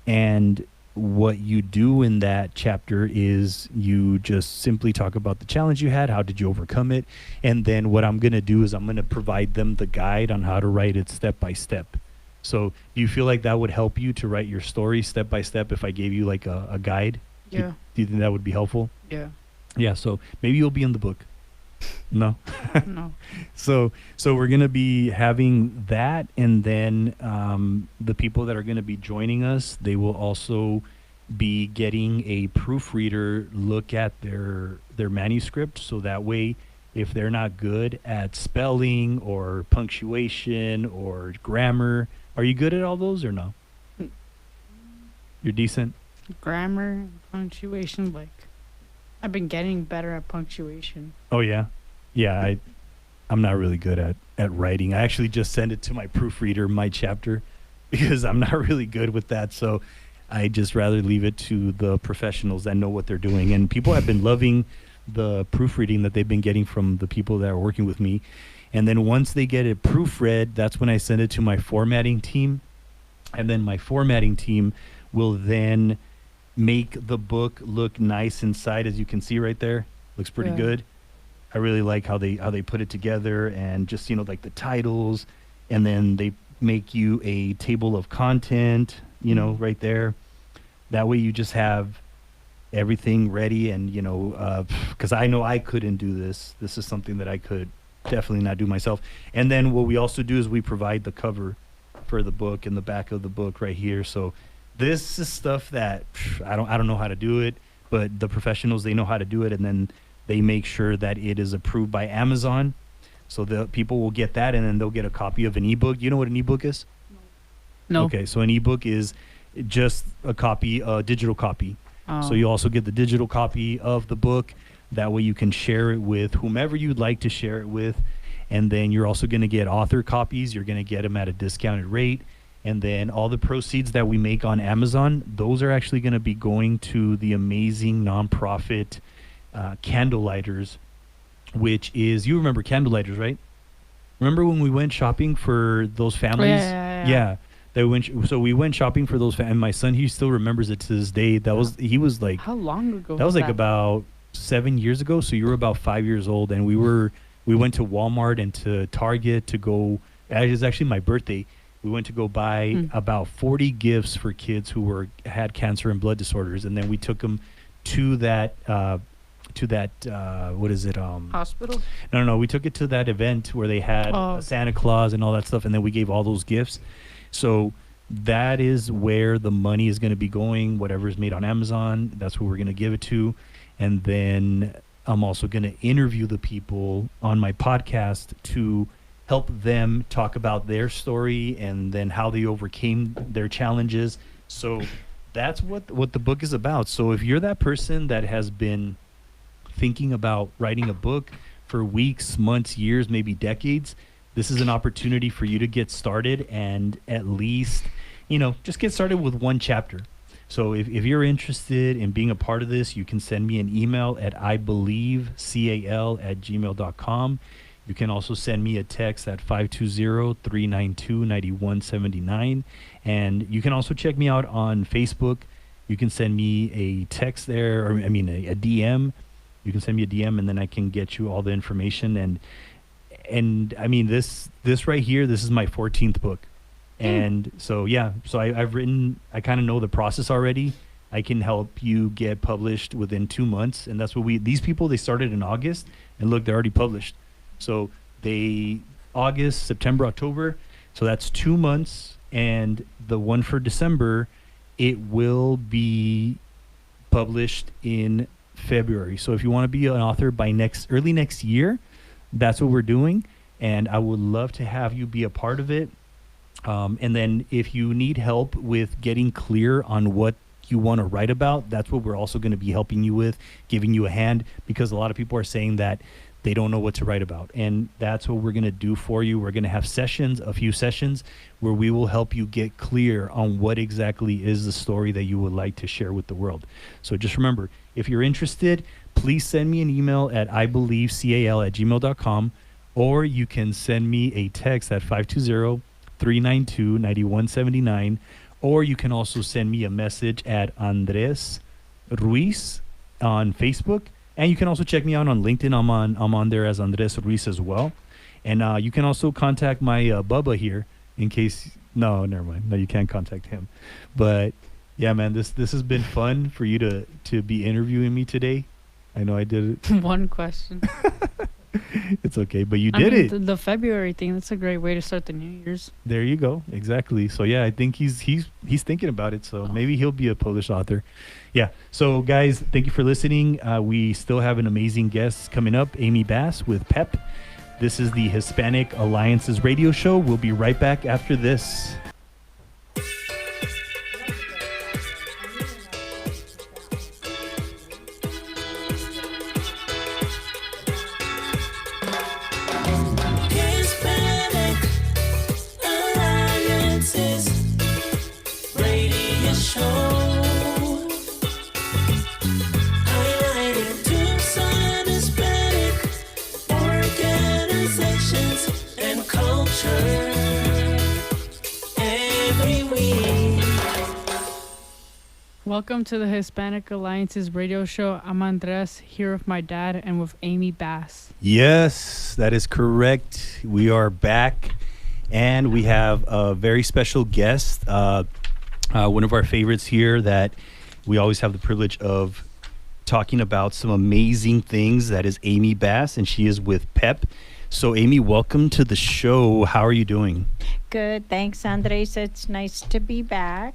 And what you do in that chapter is you just simply talk about the challenge you had, how did you overcome it, and then what I'm going to do is I'm going to provide them the guide on how to write it step by step. So do you feel like that would help you to write your story step by step if I gave you like a guide? Yeah. Do you think that would be helpful? Yeah. Yeah, so maybe you'll be in the book. No. No. So we're gonna be having that, and then the people that are gonna be joining us, they will also be getting a proofreader look at their manuscript, so that way, if they're not good at spelling or punctuation or grammar, are you good at all those or no? You're decent. Grammar, punctuation, like I've been getting better at punctuation. Oh yeah, yeah. I'm not really good at writing. I actually just sent it to my proofreader, my chapter, because I'm not really good with that. So I just rather leave it to the professionals that know what they're doing. And people have been loving the proofreading that they've been getting from the people that are working with me. And then once they get it proofread, that's when I send it to my formatting team. And then my formatting team will then make the book look nice inside, as you can see right there. Looks pretty Yeah. good. I really like how they put it together, and just, you know, like the titles, and then they make you a table of content, you know, right there. That way you just have everything ready, and, you know, because I know I couldn't do this. This is something that I could definitely not do myself. And then what we also do is we provide the cover for the book and the back of the book right here. So this is stuff that I don't know how to do it, but the professionals, they know how to do it, and then they make sure that it is approved by Amazon. So the people will get that, and then they'll get a copy of an ebook. You know what an ebook is? No. Okay, so an ebook is just a copy, a digital copy. Oh. So you also get the digital copy of the book. That way you can share it with whomever you'd like to share it with. And then you're also going to get author copies. You're going to get them at a discounted rate. And then all the proceeds that we make on Amazon, those are actually going to be going to the amazing nonprofit Candlelighters, which is, you remember Candlelighters, right? Remember when we went shopping for those families? Yeah. So we went shopping for those and my son, he still remembers it to this day. He was like, How long ago? that was like about 7 years ago. So you were about 5 years old, and we went to Walmart and to Target to go. It was actually my birthday. We went to go buy about 40 gifts for kids who had cancer and blood disorders, and then we took them to that what is it? Hospital. No. We took it to that event where they had Santa Claus and all that stuff, and then we gave all those gifts. So that is where the money is going to be going. Whatever is made on Amazon, that's what we're going to give it to. And then I'm also going to interview the people on my podcast to help them talk about their story and then how they overcame their challenges. So that's what the book is about. So if you're that person that has been thinking about writing a book for weeks, months, years, maybe decades, this is an opportunity for you to get started and at least, you know, just get started with one chapter. So if you're interested in being a part of this, you can send me an email at ibelievecal@gmail.com. You can also send me a text at 520-392-9179. And you can also check me out on Facebook. You can send me a text there, or a DM. You can send me a DM, and then I can get you all the information. And I mean, this right here, this is my 14th book. And so, yeah, so I've written, I kind of know the process already. I can help you get published within 2 months. And that's what these people, they started in August, and look, they're already published. So August, September, October. So that's 2 months. And the one for December, it will be published in February. So if you want to be an author by early next year, that's what we're doing. And I would love to have you be a part of it. And then if you need help with getting clear on what you want to write about, that's what we're also going to be helping you with, giving you a hand, because a lot of people are saying that they don't know what to write about. And that's what we're going to do for you. We're going to have a few sessions where we will help you get clear on what exactly is the story that you would like to share with the world. So just remember, if you're interested, please send me an email at ibelievecal@gmail.com, or you can send me a text at 520-392-9179, or you can also send me a message at Andres Ruiz on Facebook. And you can also check me out on LinkedIn. I'm on there as Andres Ruiz as well. And you can also contact my Bubba here in case No, never mind. No, you can't contact him. But yeah, man, this has been fun for you to be interviewing me today. I know I did it. One question. It's okay, but you I did mean, it. the February thing, that's a great way to start the New Year's. There you go. Exactly. So yeah, I think he's thinking about it. So maybe he'll be a Polish author. Yeah. So guys, thank you for listening. We still have an amazing guest coming up, Amy Bass with PEP. This is the Hispanic Alliances radio show. We'll be right back after this. Hispanic Alliances Radio Show. Highlighting Tucson Hispanic organizations and culture every week. Welcome to the Hispanic Alliances radio show. I'm Andres, here with my dad and with Amy Bass. Yes, that is correct. We are back, and we have a very special guest, one of our favorites here that we always have the privilege of talking about some amazing things. That is Amy Bass, and she is with PEP. So, Amy, welcome to the show. How are you doing? Good. Thanks, Andres. It's nice to be back.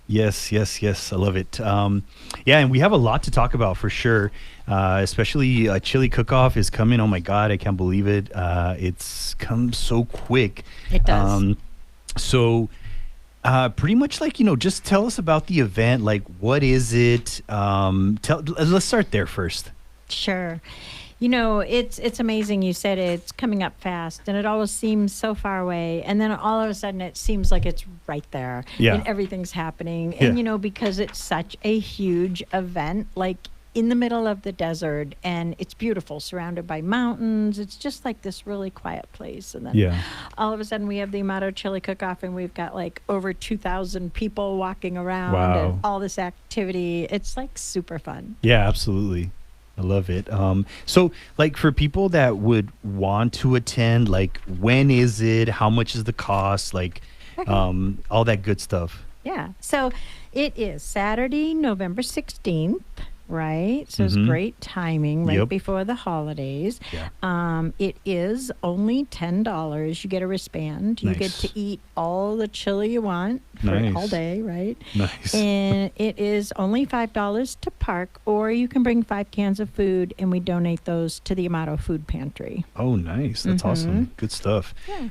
Yes. I love it. Yeah, and we have a lot to talk about for sure. Especially Chili Cook-Off is coming. Oh my God, I can't believe it. It's come so quick. It does. So pretty much like, just tell us about the event. Like, what is it? Let's start there first. Sure. It's amazing. You said it's coming up fast, and it always seems so far away. And then all of a sudden, it seems like it's right there. Yeah. And everything's happening. Yeah. And, because it's such a huge event, like in the middle of the desert, and it's beautiful, surrounded by mountains. It's just like this really quiet place. And then all of a sudden, we have the Amato Chili Cook-Off, and we've got like over 2,000 people walking around and all this activity. It's like super fun. Yeah, absolutely. I love it. So, like, for people that would want to attend, like, when is it? How much is the cost? Like, all that good stuff. Yeah. So it is Saturday, November 16th, right? So it's great timing right before the holidays. Yeah. It is only $10. You get a wristband. You get to eat all the chili you want for all day, right? Nice. And it is only $5 to park, or you can bring 5 cans of food, and we donate those to the Amato Food Pantry. Oh, nice. That's awesome. Good stuff. Yeah.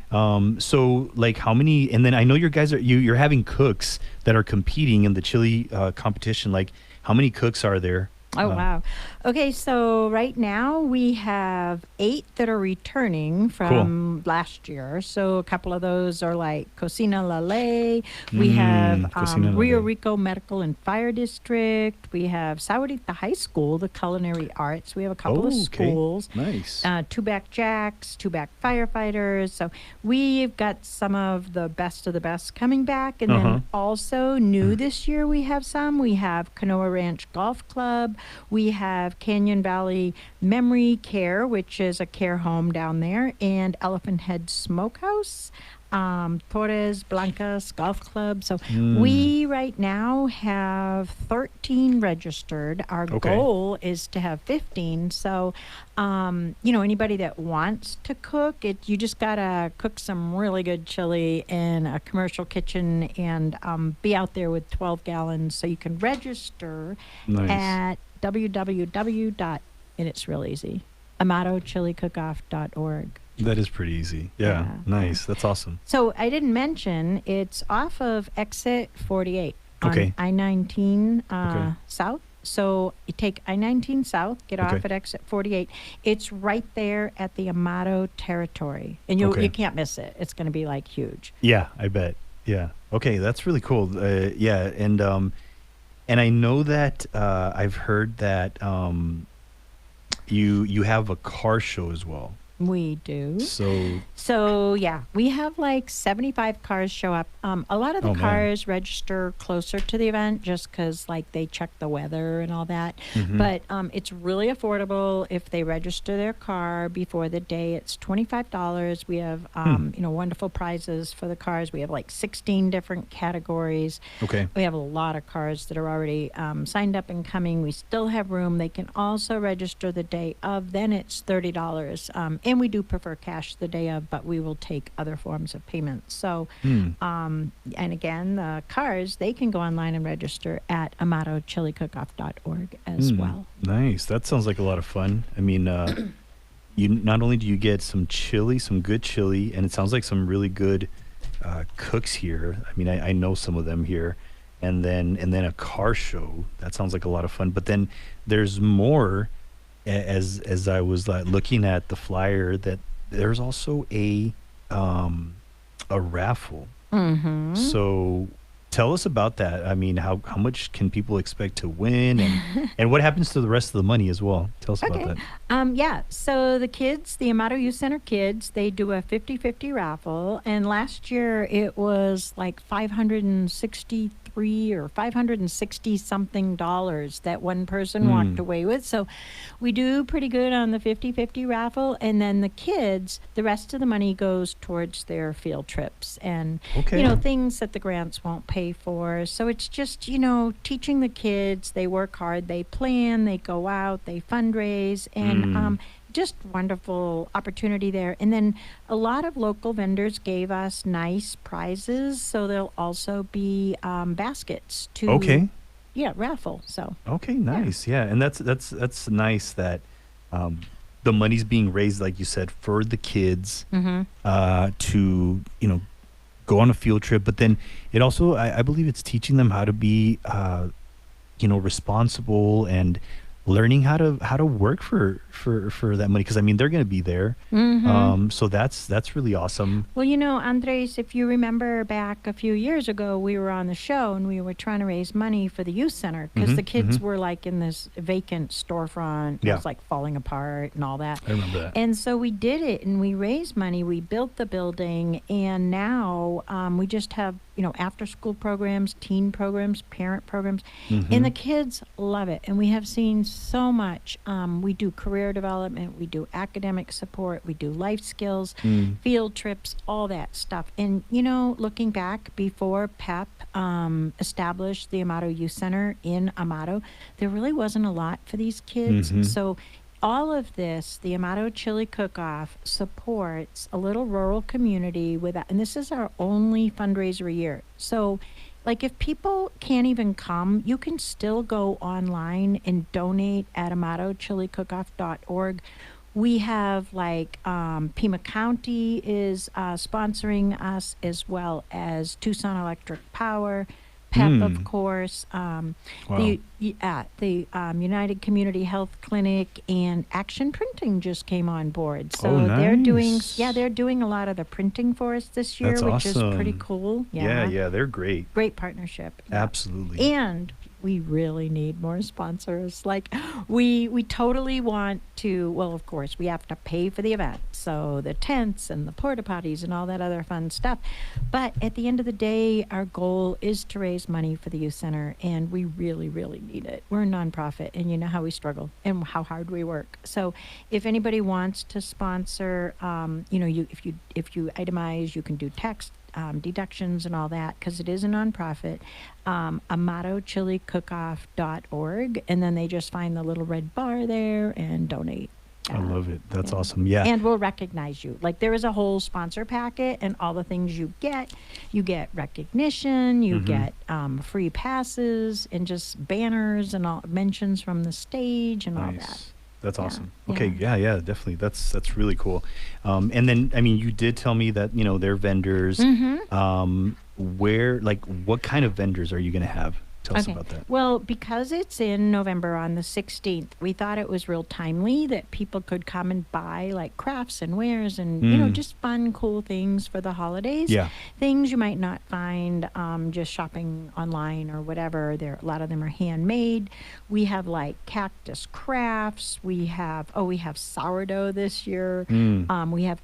So, like, how many? And then I know you guys you're having cooks that are competing in the chili competition. Like, how many cooks are there? Oh, wow. Okay, so right now we have 8 that are returning from last year. So a couple of those are like Cocina La Ley. We have Rio Rico Medical and Fire District. We have Sahuarita High School, the culinary arts. We have a couple of schools. Nice. Two-back jacks, two-back firefighters. So we've got some of the best coming back. And then also new this year we have some. We have Canoa Ranch Golf Club. We have Canyon Valley Memory Care, which is a care home down there, and Elephant Head Smokehouse, Torres Blancas Golf Club. So we right now have 13 registered. Our goal is to have 15. So, anybody that wants to cook, you just got to cook some really good chili in a commercial kitchen and be out there with 12 gallons. So you can register at www. And it's real easy, AmatoChiliCookoff.org. That is pretty easy. Yeah. Nice. That's awesome. So I didn't mention it's off of exit 48 on I-19 South. So you take I-19 South, get off at exit 48. It's right there at the Amato territory. And you can't miss it. It's going to be like huge. Yeah, I bet. Yeah. Okay, that's really cool. Yeah, and I know that I've heard that you have a car show as well. We do. So Yeah, we have like 75 cars show up. A lot of the Oh, man. cars register closer to the event just because like they check the weather and all that. Mhm. But it's really affordable if they register their car before the day. It's $25. We have wonderful prizes for the cars. We have like 16 different categories. okay. We have a lot of cars that are already signed up and coming. We still have room. They can also register the day of. Then it's $30. And we do prefer cash the day of, but we will take other forms of payment. So, and again, the cars, they can go online and register at amatochilicook-off.org as well. Nice. That sounds like a lot of fun. I mean, you not only do you get some chili, some good chili, and it sounds like some really good cooks here. I mean, I know some of them here, and then a car show. That sounds like a lot of fun. But then there's more. As I was looking at the flyer, that there's also a raffle. Mm-hmm. So tell us about that. I mean, how much can people expect to win, and what happens to the rest of the money as well? Tell us about that. Yeah. So the kids, the Amato Youth Center kids, they do a 50-50 raffle. And last year it was like $563 or $560 something that one person walked away with. So we do pretty good on the 50-50 raffle. And then the kids, the rest of the money goes towards their field trips and, things that the grants won't pay for. So it's just, teaching the kids. They work hard, they plan, they go out, they fundraise, and just wonderful opportunity there. And then a lot of local vendors gave us nice prizes, so there'll also be baskets to raffle. So okay, nice. Yeah, and that's nice that the money's being raised, like you said, for the kids to go on a field trip. But then it also, I believe, it's teaching them how to be responsible and learning how to work for that money, because I mean they're going to be there. So that's really awesome. Well, Andres, if you remember back a few years ago, we were on the show and we were trying to raise money for the youth center because the kids were like in this vacant storefront. It was like falling apart and all that. I remember that. And so we did it and we raised money. We built the building, and now we just have after school programs, teen programs, parent programs, and the kids love it. And we have seen so much. We do career development, we do academic support, we do life skills, field trips, all that stuff. And looking back, before PEP established the Amato Youth Center in Amato, there really wasn't a lot for these kids. So all of this, the Amato Chili Cook-Off supports a little rural community and this is our only fundraiser a year. So like if people can't even come, you can still go online and donate at amatochilicook-off.org. We have Pima County is sponsoring us, as well as Tucson Electric Power, PEP, of course, the United Community Health Clinic, and Action Printing just came on board. So they're doing a lot of the printing for us this year, which is pretty cool. Yeah, they're great. Great partnership. Absolutely. And we really need more sponsors. Like we totally want to, well, of course, we have to pay for the event. So the tents and the porta potties and all that other fun stuff. But at the end of the day, our goal is to raise money for the youth center, and we really, really need it. We're a nonprofit, and you know how we struggle and how hard we work. So if anybody wants to sponsor, if you itemize, you can do text deductions and all that, because it is a nonprofit. amatochilicook-off.org, and then they just find the little red bar there and donate. I love it. That's awesome. Yeah. And we'll recognize you. Like there is a whole sponsor packet, and all the things you get recognition, you get free passes and just banners and all mentions from the stage and all that. That's awesome. Okay, yeah, definitely. That's really cool. And then, I mean, you did tell me that they're vendors. What kind of vendors are you going to have? Tell us about that. Well, because it's in November on the 16th, we thought it was real timely that people could come and buy like crafts and wares and, just fun, cool things for the holidays. Yeah. Things you might not find just shopping online or whatever. A lot of them are handmade. We have like cactus crafts. We have sourdough this year. We have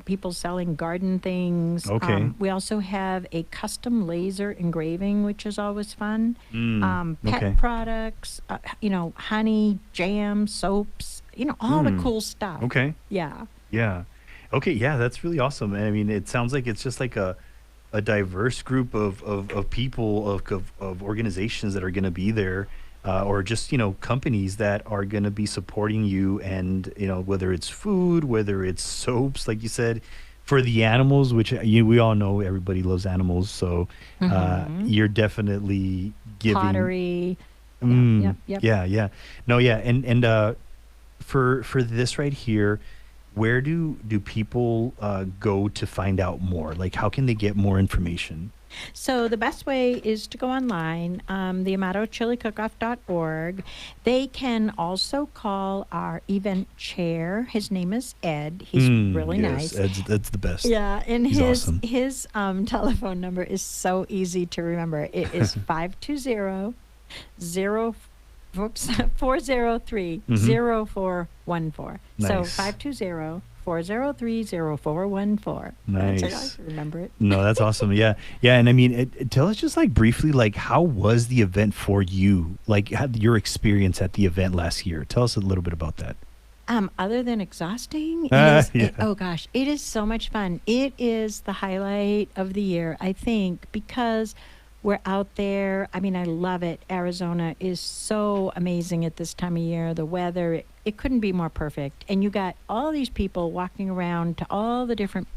people selling garden things. Okay. We also have a custom laser engraving, which is always fun. Pet products, honey, jam, soaps, all the cool stuff. Okay. Yeah. Yeah. Okay. Yeah, that's really awesome. And I mean, it sounds like it's just like a diverse group of people, of organizations that are going to be there, or just, companies that are going to be supporting you. And, whether it's food, whether it's soaps, like you said, for the animals, which we all know everybody loves animals. So you're definitely giving pottery. Yep. Yeah. No, yeah. And for this right here, where do people go to find out more? Like, how can they get more information? So the best way is to go online, the AmatoChiliCookoff.org. They can also call our event chair. His name is Ed. He's really nice. That's the best. Yeah, and He's awesome. his telephone number is so easy to remember. It is 520 403 0414. Nice. So 520-403-0414. Nice. I can remember it. No, that's awesome. Yeah. And I mean, tell us just like briefly, like, how was the event for you? Like, your experience at the event last year. Tell us a little bit about that. Other than exhausting, it is so much fun. It is the highlight of the year, I think, because we're out there. I mean, I love it. Arizona is so amazing at this time of year. The weather, it couldn't be more perfect. And you got all these people walking around to all the different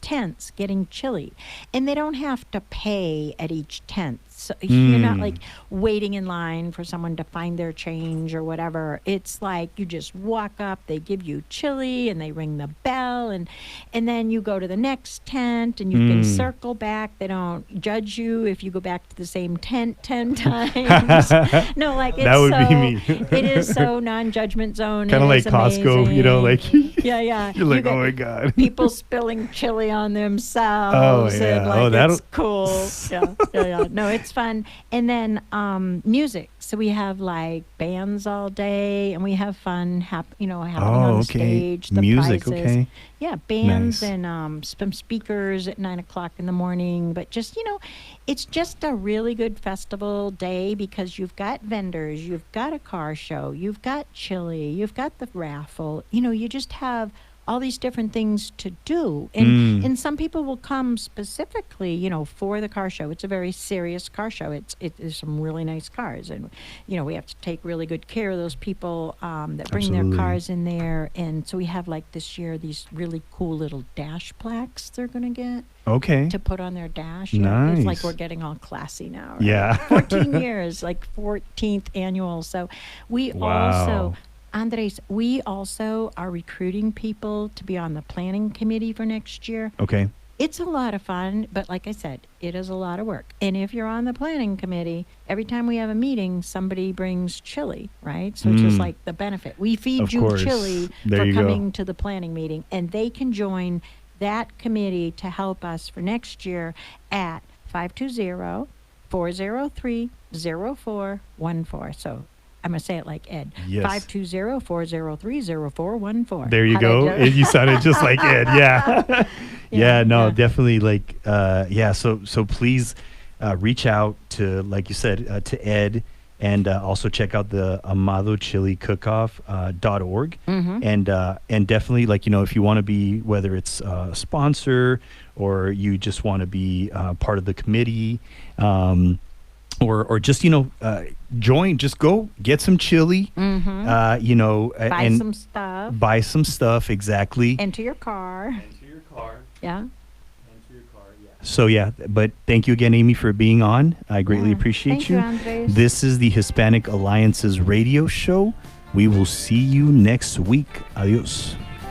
tents getting chili. And they don't have to pay at each tent. So you're not like waiting in line for someone to find their change or whatever. It's like you just walk up, they give you chili and they ring the bell, and then you go to the next tent and you can circle back. They don't judge you if you go back to the same tent 10 times. No, like it's that would so, be me. It is so non-judgment zone. Kind of like Costco, amazing. like yeah. You're like, oh my God. People spilling chili on themselves. Oh, yeah. And like it's cool. Yeah. No, it's fun. And then music. So we have like bands all day, and we have fun happening on the stage. The music, prizes. okay. Yeah, bands Nice. and some speakers at 9:00 in the morning. But just, it's just a really good festival day because you've got vendors, you've got a car show, you've got chili, you've got the raffle. You just have all these different things to do. And some people will come specifically, for the car show. It's a very serious car show. It is some really nice cars. And, we have to take really good care of those people that bring Absolutely. their cars in there. And so we have like this year, these really cool little dash plaques they're going to get. Okay. To put on their dash. Nice. It's like we're getting all classy now. Right? Yeah. 14 years, like 14th annual. So we also... Andres, we also are recruiting people to be on the planning committee for next year. Okay. It's a lot of fun, but like I said, it is a lot of work. And if you're on the planning committee, every time we have a meeting, somebody brings chili, right? So it's just like the benefit. We feed Of you course. chili There for you go. coming to the planning meeting, and they can join that committee to help us for next year at 520-403-0414. So I'm going to say it like Ed. Yes. 520-403-0414. There you How'd I go. do it? You sounded just like Ed. Yeah. Yeah, Definitely. Like, So please reach out to, like you said, to Ed, and also check out the AmatoChiliCookoff.org. And definitely, like, if you want to be, whether it's a sponsor or you just want to be part of the committee, or just, join, just go get some chili, Buy some stuff. Buy some stuff, exactly. Enter your car. Yeah. So, but thank you again, Amy, for being on. I greatly appreciate Thank you, Andres. This is the Hispanic Alliances radio show. We will see you next week. Adios.